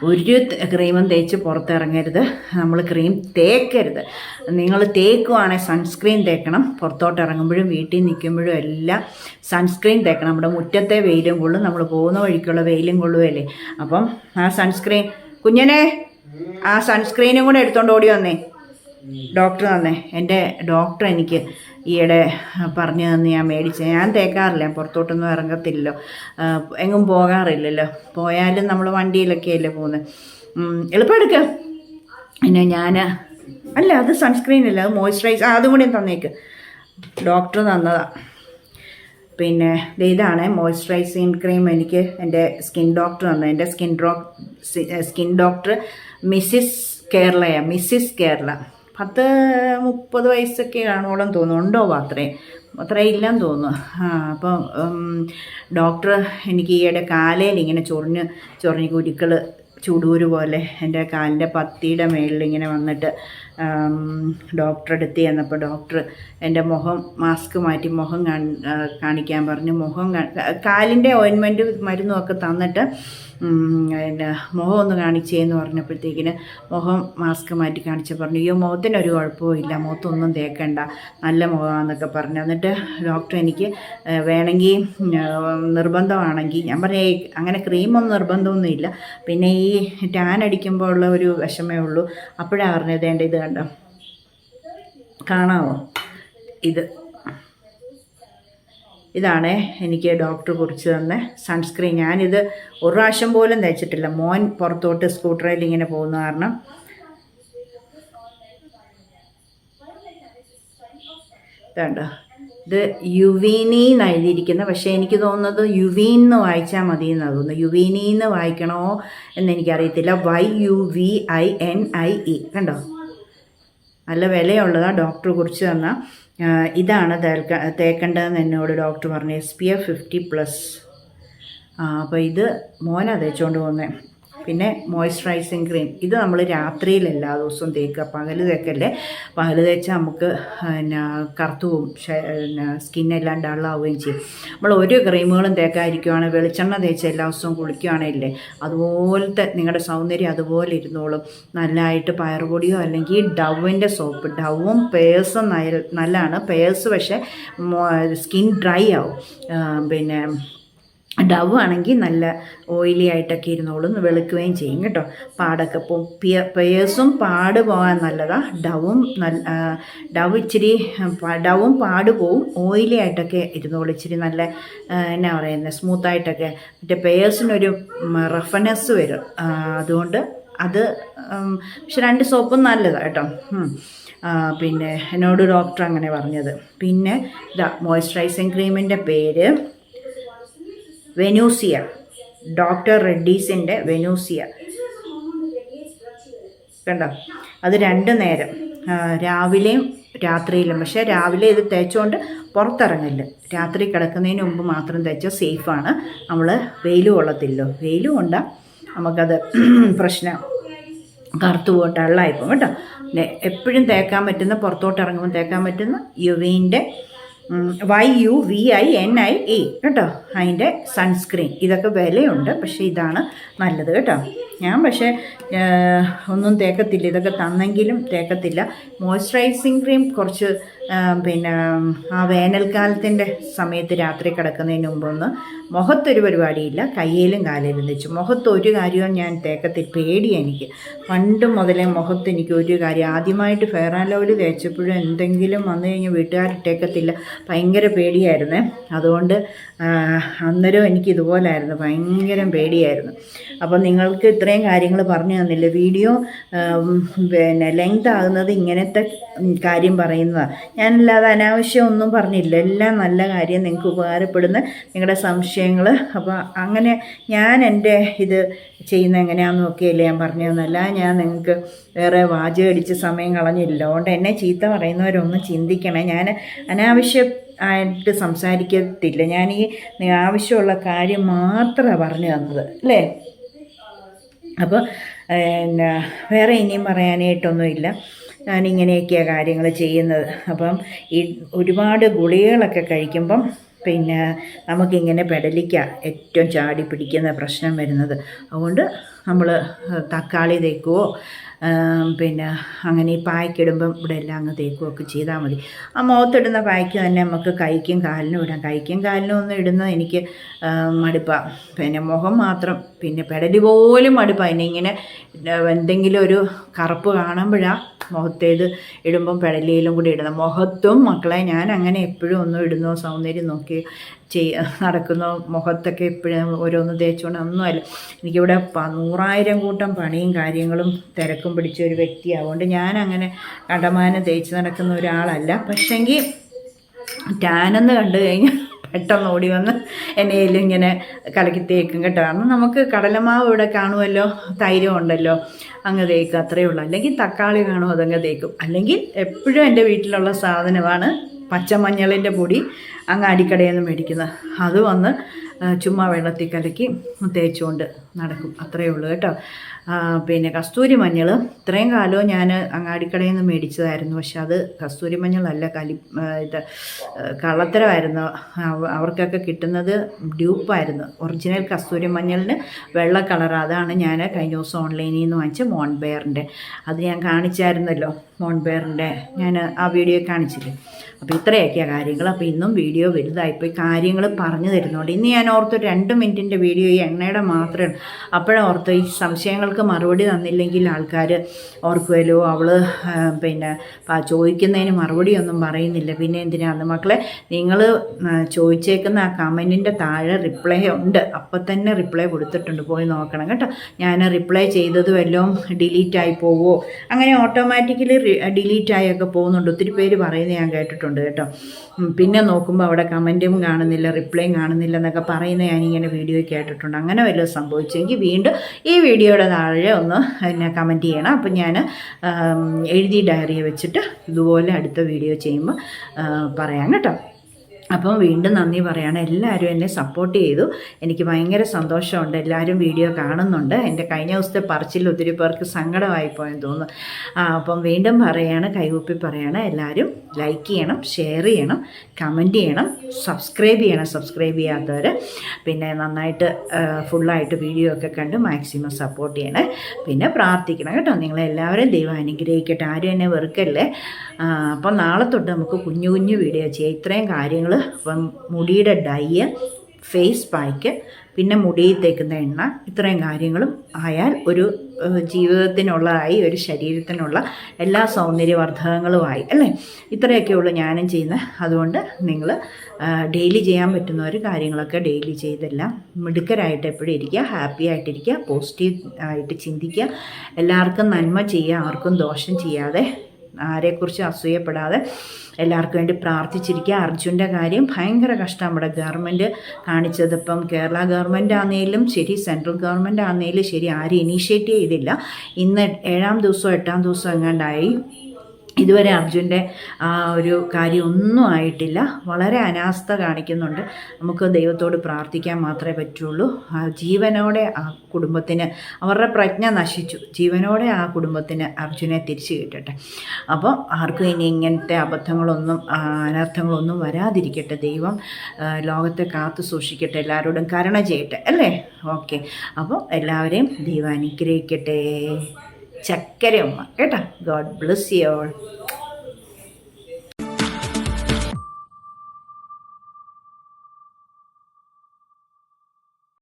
ഒരു ക്രീമും തേച്ച് പുറത്തിറങ്ങരുത്, നമ്മൾ ക്രീം തേക്കരുത്. നിങ്ങൾ തേക്കുവാണെങ്കിൽ സൺസ്ക്രീൻ തേക്കണം. പുറത്തോട്ട് ഇറങ്ങുമ്പോഴും വീട്ടിൽ നിൽക്കുമ്പോഴും എല്ലാം സൺസ്ക്രീൻ തേക്കണം. നമ്മുടെ മുറ്റത്തെ വെയിലും കൊള്ളും, നമ്മൾ പോകുന്ന വഴിക്കുള്ള വെയിലും കൊള്ളുമല്ലേ. അപ്പം ആ സൺസ്ക്രീൻ, കുഞ്ഞനെ ആ സൺസ്ക്രീനും കൂടെ എടുത്തോണ്ട് ഓടി വന്നേ, ഡോക്ടർ തന്നേ. എൻ്റെ ഡോക്ടർ എനിക്ക് ഈയിടെ പറഞ്ഞു തന്ന് ഞാൻ മേടിച്ചത്. ഞാൻ തേക്കാറില്ല, പുറത്തോട്ടൊന്നും ഇറങ്ങത്തില്ലല്ലോ, എങ്ങും പോകാറില്ലല്ലോ. പോയാലും നമ്മൾ വണ്ടിയിലൊക്കെയല്ലേ പോകുന്നത്. എളുപ്പം എടുക്കുക. പിന്നെ അല്ല അത് സൺസ്ക്രീനല്ല, അത് മോയ്സ്ചറൈസ്, അതും കൂടി തന്നേക്ക്, ഡോക്ടർ തന്നതാണ്. പിന്നെ ഇതാണ് മോയ്സ്ചറൈസിങ് ക്രീം എനിക്ക് എൻ്റെ സ്കിൻ ഡോക്ടർ തന്നത്. എൻ്റെ സ്കിൻ ഡോക്ടർ മിസ്സിസ് കേരള. 30 വയസ്സൊക്കെ കാണുവോളം തോന്നുന്നു, ഉണ്ടോ അത്രയും ഇല്ലെന്ന് തോന്നുന്നു. അപ്പം ഡോക്ടർ എനിക്ക് ഈയിടെ കാലയിൽ ഇങ്ങനെ ചൊറിഞ്ഞ് കുരുക്കൾ ചുടൂര് പോലെ എൻ്റെ കാലിൻ്റെ പത്തിയുടെ മേളിൽ ഇങ്ങനെ വന്നിട്ട് ഡോക്ടറെ അടുത്ത് ചെന്നപ്പോൾ ഡോക്ടർ എൻ്റെ മുഖം മാസ്ക് മാറ്റി മുഖം കാണിക്കാൻ പറഞ്ഞു. കാലിൻ്റെ ഓയിൻമെൻറ്റ് മരുന്നുമൊക്കെ തന്നിട്ട് പിന്നെ മുഖം ഒന്ന് കാണിച്ചേന്ന് പറഞ്ഞപ്പോഴത്തേക്കിന് മുഖം മാസ്ക് മാറ്റി കാണിച്ച് പറഞ്ഞു, അയ്യോ മുഖത്തിനൊരു കുഴപ്പവും ഇല്ല, മുഖത്തൊന്നും തേക്കണ്ട, നല്ല മുഖമാണെന്നൊക്കെ പറഞ്ഞു. എന്നിട്ട് ഡോക്ടർ എനിക്ക് വേണമെങ്കിൽ നിർബന്ധമാണെങ്കിൽ, ഞാൻ പറഞ്ഞേ അങ്ങനെ ക്രീമൊന്നും നിർബന്ധമൊന്നും ഇല്ല, പിന്നെ ഈ ടാൻ അടിക്കുമ്പോൾ ഉള്ള ഒരു വിഷമേ ഉള്ളൂ. അപ്പോഴാണ് പറഞ്ഞത്, എൻ്റെ ഇത് കണ്ടോ, കാണാമോ, ഇതാണ് എനിക്ക് ഡോക്ടർ കുറിച്ച് തന്ന സൺസ്ക്രീൻ. ഞാനിത് ഒരു പ്രാവശ്യം പോലും തേച്ചിട്ടില്ല. മോൻ പുറത്തോട്ട് സ്കൂട്ടറിൽ ഇങ്ങനെ പോകുന്ന കാരണം. ഇതുണ്ടോ, ഇത് യുവീനി എന്ന് എഴുതിയിരിക്കുന്ന, പക്ഷേ എനിക്ക് തോന്നുന്നത് യുവീൻ എന്ന് വായിച്ചാൽ മതി എന്നാണ് തോന്നുന്നത്. യുവീനി എന്ന് വായിക്കണോ എന്നെനിക്കറിയത്തില്ല. YUVINIE കണ്ടോ, നല്ല വിലയുള്ളതാണ്. ഡോക്ടർ കുറിച്ച് തന്ന ഇതാണ് തേക്കേണ്ടതെന്ന് എന്നോട് ഡോക്ടർ പറഞ്ഞു, SPF 50+. അപ്പോൾ ഇത് മോനാണ് തേച്ചുകൊണ്ട് പോകുന്നത്. പിന്നെ മോയ്സ്ചറൈസിങ് ക്രീം, ഇത് നമ്മൾ രാത്രിയിൽ എല്ലാ ദിവസവും തേക്കുക, പകൽ തേക്കല്ലേ. പകൽ തേച്ചാൽ നമുക്ക് കറുത്തു പോവും, സ്കിന്നെല്ലാം ഡള്ളാവുകയും ചെയ്യും. നമ്മൾ ഒരു ക്രീമുകളും തേക്കാതിരിക്കുകയാണ്, വെളിച്ചെണ്ണ തേച്ച് എല്ലാ ദിവസവും കുളിക്കുകയാണല്ലേ, അതുപോലത്തെ നിങ്ങളുടെ സൗന്ദര്യം അതുപോലെ ഇരുന്നോളും. നല്ലതായിട്ട് പയറുപൊടിയോ അല്ലെങ്കിൽ ഡവിൻ്റെ സോപ്പ്, ഡവും പേഴ്സും നല്ലതാണ്. പേഴ്സ് പക്ഷേ സ്കിൻ ഡ്രൈ ആവും. പിന്നെ ഡവ് ആണെങ്കിൽ നല്ല ഓയിലി ആയിട്ടൊക്കെ ഇരുന്നോളും, വെളുക്കുകയും ചെയ്യും കേട്ടോ. പാടൊക്കെ പോവും. പേഴ്സും പാട് പോകാൻ നല്ലതാണ്. ഡവും പാട് പോവും, ഓയിലി ആയിട്ടൊക്കെ ഇരുന്നോളും, ഇച്ചിരി നല്ല എന്നാ പറയുന്നത് സ്മൂത്തായിട്ടൊക്കെ. മറ്റേ പേഴ്സിനൊരു റഫനെസ് വരും, അതുകൊണ്ട് അത് പക്ഷെ 2 സോപ്പും നല്ലതാണ് കേട്ടോ. പിന്നെ എന്നോട് ഡോക്ടർ അങ്ങനെ പറഞ്ഞത്. പിന്നെ മോയ്സ്ചറൈസിങ് ക്രീമിൻ്റെ പേര് വെനൂസിയ, ഡോക്ടർ റെഡ്ഡീസിൻ്റെ വെനൂസിയ കണ്ടോ. അത് 2 നേരം, രാവിലെയും രാത്രിയിലും. പക്ഷേ രാവിലെ ഇത് തേച്ചുകൊണ്ട് പുറത്തിറങ്ങില്ല, രാത്രി കിടക്കുന്നതിന് മുമ്പ് മാത്രം തേച്ചാൽ സേഫാണ്. നമ്മൾ വെയിൽ കൊള്ളത്തില്ലോ, വെയിൽ കൊണ്ടാൽ നമുക്കത് പ്രശ്നം. കറുത്തു പോകും, ടള്ളായിപ്പോകും കേട്ടോ. എപ്പോഴും തേക്കാൻ പറ്റുന്ന, പുറത്തോട്ട് ഇറങ്ങുമ്പോൾ തേക്കാൻ പറ്റുന്ന യുവീൻ്റെ YUVINIE കേട്ടോ, അതിൻ്റെ സൺസ്ക്രീൻ. ഇതൊക്കെ വിലയുണ്ട്, പക്ഷേ ഇതാണ് നല്ലത് കേട്ടോ. ഞാൻ പക്ഷേ ഒന്നും തേക്കത്തില്ല, ഇതൊക്കെ തന്നെങ്കിലും തേക്കത്തില്ല. മോയ്സ്ചറൈസിങ് ക്രീം കുറച്ച് പിന്നെ ആ വേനൽക്കാലത്തിൻ്റെ സമയത്ത് രാത്രി കിടക്കുന്നതിന് മുമ്പൊന്ന് മുഖത്തൊരു പരിപാടിയില്ല, കയ്യിലും കാലിലും വെച്ചു. മുഖത്ത് ഒരു കാര്യവും ഞാൻ തേക്കത്തില്ല, പേടിയാണ് എനിക്ക്. പണ്ട് മുതലേ മുഖത്ത് എനിക്ക് ഒരു കാര്യം, ആദ്യമായിട്ട് ഫെയർ ആൻഡ് ലവ്ലി തേച്ചപ്പോഴും എന്തെങ്കിലും വന്നു കഴിഞ്ഞാൽ വീട്ടുകാരിട്ടേക്കത്തില്ല, ഭയങ്കര പേടിയായിരുന്നേ. അതുകൊണ്ട് അന്നേരം എനിക്ക് ഇതുപോലായിരുന്നു, ഭയങ്കര പേടിയായിരുന്നു. അപ്പോൾ നിങ്ങൾക്ക് ഇത്രയും കാര്യങ്ങൾ പറഞ്ഞു തന്നില്ല. വീഡിയോ പിന്നെ ലെങ്ത് ആകുന്നത് ഇങ്ങനത്തെ കാര്യം പറയുന്നതാണ്. ഞാനല്ലാതെ അനാവശ്യം ഒന്നും പറഞ്ഞില്ല, എല്ലാം നല്ല കാര്യം, നിങ്ങൾക്ക് ഉപകാരപ്പെടുന്ന നിങ്ങളുടെ സംശയങ്ങൾ. അപ്പോൾ അങ്ങനെ ഞാൻ എൻ്റെ ഇത് ചെയ്യുന്ന എങ്ങനെയാണെന്ന് നോക്കിയല്ലേ ഞാൻ പറഞ്ഞു തന്നല്ല. ഞാൻ നിങ്ങൾക്ക് വേറെ വാചകം അടിച്ച് സമയം കളഞ്ഞില്ല. അതുകൊണ്ട് എന്നെ ചീത്ത പറയുന്നവരൊന്നും ചിന്തിക്കണേ. ഞാൻ അനാവശ്യമായിട്ട് സംസാരിക്കത്തില്ല, ഞാൻ ഈ ആവശ്യമുള്ള കാര്യം മാത്രമാണ് പറഞ്ഞു തന്നത് അല്ലേ. അപ്പോൾ പിന്നെ വേറെ ഇനിയും പറയാനായിട്ടൊന്നുമില്ല. ഞാനിങ്ങനെയൊക്കെയാണ് കാര്യങ്ങൾ ചെയ്യുന്നത്. അപ്പം ഈ ഒരുപാട് ഗുളികകളൊക്കെ കഴിക്കുമ്പം പിന്നെ നമുക്കിങ്ങനെ പെടലിക്കാണ് ഏറ്റവും ചാടി പിടിക്കുന്ന പ്രശ്നം വരുന്നത്. അതുകൊണ്ട് നമ്മൾ തക്കാളി തേക്കുവോ പിന്നെ അങ്ങനെ ഈ പായ്ക്കിടുമ്പം ഇവിടെ എല്ലാം അങ്ങ് തേക്കുകയൊക്കെ ചെയ്താൽ മതി. ആ മുഖത്തിടുന്ന പായ്ക്ക് തന്നെ നമുക്ക് കൈക്കും കാലിനും ഇടാം. കൈക്കും കാലിനും ഒന്നും ഇടുന്നത് എനിക്ക് മടുപ്പാണ്, പിന്നെ മുഖം മാത്രം. പിന്നെ പെടലി പോലും മടുപ്പാണ്. പിന്നെ ഇങ്ങനെ എന്തെങ്കിലും ഒരു കറുപ്പ് കാണുമ്പോഴാണ് മുഖത്തേത് ഇടുമ്പം പെടലിയിലും കൂടി ഇടുന്നത്. മുഖത്തും മക്കളെ ഞാൻ അങ്ങനെ എപ്പോഴും ഒന്നും ഇടുന്നോ സൗന്ദര്യം നോക്കി നടക്കുന്നോ, മുഖത്തൊക്കെ എപ്പോഴും ഓരോന്ന് തേച്ചുകൊണ്ട് ഒന്നുമല്ല. എനിക്കിവിടെ 100,000 കൂട്ടം പണിയും കാര്യങ്ങളും തിരക്കും പിടിച്ച ഒരു വ്യക്തിയാണ്. അതുകൊണ്ട് ഞാനങ്ങനെ കണ്ടമാനം തേച്ച് നടക്കുന്ന ഒരാളല്ല. പക്ഷെങ്കിൽ ടാനെന്ന് കണ്ടു കഴിഞ്ഞാൽ പെട്ടെന്ന് ഓടി വന്ന് എന്നെയും ഇങ്ങനെ കലക്കി തേക്കും കേട്ടോ. കാരണം നമുക്ക് കടലമാവ് ഇവിടെ കാണുമല്ലോ, തൈരും ഉണ്ടല്ലോ, അങ്ങ് തേക്കും, അത്രയേ ഉള്ളൂ. അല്ലെങ്കിൽ തക്കാളി കാണും, അതങ്ങ് തേക്കും. അല്ലെങ്കിൽ എപ്പോഴും എൻ്റെ വീട്ടിലുള്ള സാധനമാണ് പച്ചമഞ്ഞളിൻ്റെ പൊടി, അങ്ങ് അടിക്കടയിൽ നിന്ന് മേടിക്കുന്നത്. അത് വന്ന് ചുമ്മാ വെള്ളത്തിൽ കലക്കി തേച്ചുകൊണ്ട് നടക്കും, അത്രയേ ഉള്ളൂ കേട്ടോ. പിന്നെ കസ്തൂരി മഞ്ഞൾ ഇത്രയും കാലവും ഞാൻ അങ്ങാടിക്കടയിൽ നിന്ന് മേടിച്ചതായിരുന്നു. പക്ഷെ അത് കസ്തൂരി മഞ്ഞളല്ല, ഇത് കള്ളത്തരമായിരുന്നു. അവർക്കൊക്കെ കിട്ടുന്നത് ഡ്യൂപ്പായിരുന്നു. ഒറിജിനൽ കസ്തൂരി മഞ്ഞളിന് വെള്ള കളർ. അതാണ് ഞാൻ കഴിഞ്ഞ ദിവസം ഓൺലൈനിൽ നിന്ന് വാങ്ങിച്ച മോൺബെയറിൻ്റെ. അത് ഞാൻ കാണിച്ചായിരുന്നല്ലോ, മോൺബെയറിൻ്റെ ഞാൻ ആ വീഡിയോ കാണിച്ചില്ലേ. അപ്പോൾ ഇത്രയൊക്കെയാണ് കാര്യങ്ങൾ. അപ്പോൾ ഇന്നും വീഡിയോ വലുതായിപ്പോയി, കാര്യങ്ങൾ പറഞ്ഞു തരുന്നുണ്ട്. ഇന്ന് ഞാൻ ഓർത്ത് 2 മിനിറ്റിൻ്റെ വീഡിയോ ഈ എണ്ണയുടെ മാത്രമേ. അപ്പോഴോർത്ത് ഈ സംശയങ്ങൾക്ക് മറുപടി തന്നില്ലെങ്കിൽ ആൾക്കാർ ഓർക്കുമല്ലോ അവൾ പിന്നെ ചോദിക്കുന്നതിന് മറുപടിയൊന്നും പറയുന്നില്ല, പിന്നെ എന്തിനാണ് മക്കളെ. നിങ്ങൾ ചോദിച്ചേക്കുന്ന ആ കമൻറ്റിൻ്റെ താഴെ റിപ്ലൈ ഉണ്ട്, അപ്പം തന്നെ റിപ്ലൈ കൊടുത്തിട്ടുണ്ട്, പോയി നോക്കണം കേട്ടോ. ഞാൻ റിപ്ലൈ ചെയ്തത് വല്ലതും ഡിലീറ്റായി പോവോ, അങ്ങനെ ഓട്ടോമാറ്റിക്കലി ഡിലീറ്റായൊക്കെ പോകുന്നുണ്ട്, ഒത്തിരി പേര് പറയുന്നത് ഞാൻ കേട്ടിട്ടുണ്ട് കേട്ടോ. പിന്നെ നോക്കുമ്പോൾ അവിടെ കമൻറ്റും കാണുന്നില്ല, റിപ്ലൈയും കാണുന്നില്ല എന്നൊക്കെ പറയുന്നത് ഞാനിങ്ങനെ വീഡിയോ കേട്ടിട്ടുണ്ട്. അങ്ങനെ വല്ലതും സംഭവിച്ചെങ്കിൽ വീണ്ടും ഈ വീഡിയോയുടെ താഴെ ഒന്ന് എന്നെ കമൻറ്റ് ചെയ്യണം. അപ്പം ഞാൻ എഴുതി ഡയറി വെച്ചിട്ട് ഇതുപോലെ അടുത്ത വീഡിയോ ചെയ്യുമ്പോൾ പറയാം കേട്ടോ. അപ്പം വീണ്ടും നന്ദി പറയാണ്. എല്ലാവരും എന്നെ സപ്പോർട്ട് ചെയ്തു, എനിക്ക് ഭയങ്കര സന്തോഷമുണ്ട്. എല്ലാവരും വീഡിയോ കാണുന്നുണ്ട്. എൻ്റെ കഴിഞ്ഞ ദിവസത്തെ പറച്ചിൽ ഒത്തിരി പേർക്ക് സങ്കടമായി പോയെന്ന് തോന്നുന്നു. അപ്പം വീണ്ടും പറയാണ്, കൈകൂപ്പി പറയാണ്, എല്ലാവരും ലൈക്ക് ചെയ്യണം, ഷെയർ ചെയ്യണം, കമൻറ്റ് ചെയ്യണം, സബ്സ്ക്രൈബ് ചെയ്യണം, സബ്സ്ക്രൈബ് ചെയ്യാത്തവർ. പിന്നെ നന്നായിട്ട് ഫുള്ളായിട്ട് വീഡിയോ ഒക്കെ കണ്ട് മാക്സിമം സപ്പോർട്ട് ചെയ്യണേ. പിന്നെ പ്രാർത്ഥിക്കണം കേട്ടോ. നിങ്ങളെല്ലാവരും ദൈവം അനുഗ്രഹിക്കട്ടെ, ആരും എന്നെ വെറുക്കല്ലേ. അപ്പം നാളെ തൊട്ട് നമുക്ക് കുഞ്ഞു കുഞ്ഞു വീഡിയോ ചെയ്യാം. ഇത്രയും കാര്യങ്ങൾ. അപ്പം മുടിയുടെ ഡൈ, ഫേസ് പാക്ക്, പിന്നെ മുടിയിൽ തേക്കുന്ന എണ്ണ, ഇത്രയും കാര്യങ്ങളും ആയാൽ ഒരു ജീവിതത്തിനുള്ളതായി, ഒരു ശരീരത്തിനുള്ള എല്ലാ സൗന്ദര്യവർദ്ധകങ്ങളുമായി അല്ലേ. ഇത്രയൊക്കെയുള്ളൂ ഞാനും ചെയ്യുന്നത്. അതുകൊണ്ട് നിങ്ങൾ ഡെയിലി ചെയ്യാൻ പറ്റുന്ന ഒരു കാര്യങ്ങളൊക്കെ ഡെയിലി ചെയ്തെല്ലാം മിടുക്കരായിട്ട് എപ്പോഴും ഇരിക്കുക, ഹാപ്പി ആയിട്ടിരിക്കുക, പോസിറ്റീവ് ആയിട്ട് ചിന്തിക്കുക, എല്ലാവർക്കും നന്മ ചെയ്യുക, ആർക്കും ദോഷം ചെയ്യാതെ, ആരെക്കുറിച്ച് അസൂയപ്പെടാതെ എല്ലാവർക്കും വേണ്ടി പ്രാർത്ഥിച്ചിരിക്കുക. അർജുൻ്റെ കാര്യം ഭയങ്കര കഷ്ടം. നമ്മുടെ ഗവൺമെൻറ് കാണിച്ചത്, ഇപ്പം കേരള ഗവൺമെൻറ് ആണെങ്കിലും ശരി, സെൻട്രൽ ഗവൺമെൻറ് ആണെങ്കിലും ശരി, ആരും ഇനീഷ്യേറ്റ് ചെയ്തില്ല. ഇന്ന് 7-ാം ദിവസമോ 8-ാം ദിവസമോ എങ്ങാണ്ടായി ഇതുവരെ അർജുൻ്റെ ആ ഒരു കാര്യം ഒന്നും ആയിട്ടില്ല. വളരെ അനാസ്ഥ കാണിക്കുന്നുണ്ട്. നമുക്ക് ദൈവത്തോട് പ്രാർത്ഥിക്കാൻ മാത്രമേ പറ്റുള്ളൂ. ജീവനോടെ ആ കുടുംബത്തിന്, അവരുടെ പ്രജ്ഞ നശിച്ചു, ജീവനോടെ ആ കുടുംബത്തിന് അർജുനെ തിരിച്ചു കിട്ടട്ടെ. അപ്പോൾ ആർക്കും ഇനി ഇങ്ങനത്തെ അബദ്ധങ്ങളൊന്നും അനർത്ഥങ്ങളൊന്നും വരാതിരിക്കട്ടെ. ദൈവം ലോകത്തെ കാത്തു സൂക്ഷിക്കട്ടെ, എല്ലാവരോടും കരുണ ചെയ്യട്ടെ അല്ലേ? ഓക്കെ, അപ്പോൾ എല്ലാവരെയും ദൈവം അനുഗ്രഹിക്കട്ടെ. ചക്കരയമ്മ കേട്ടോ. God bless you all.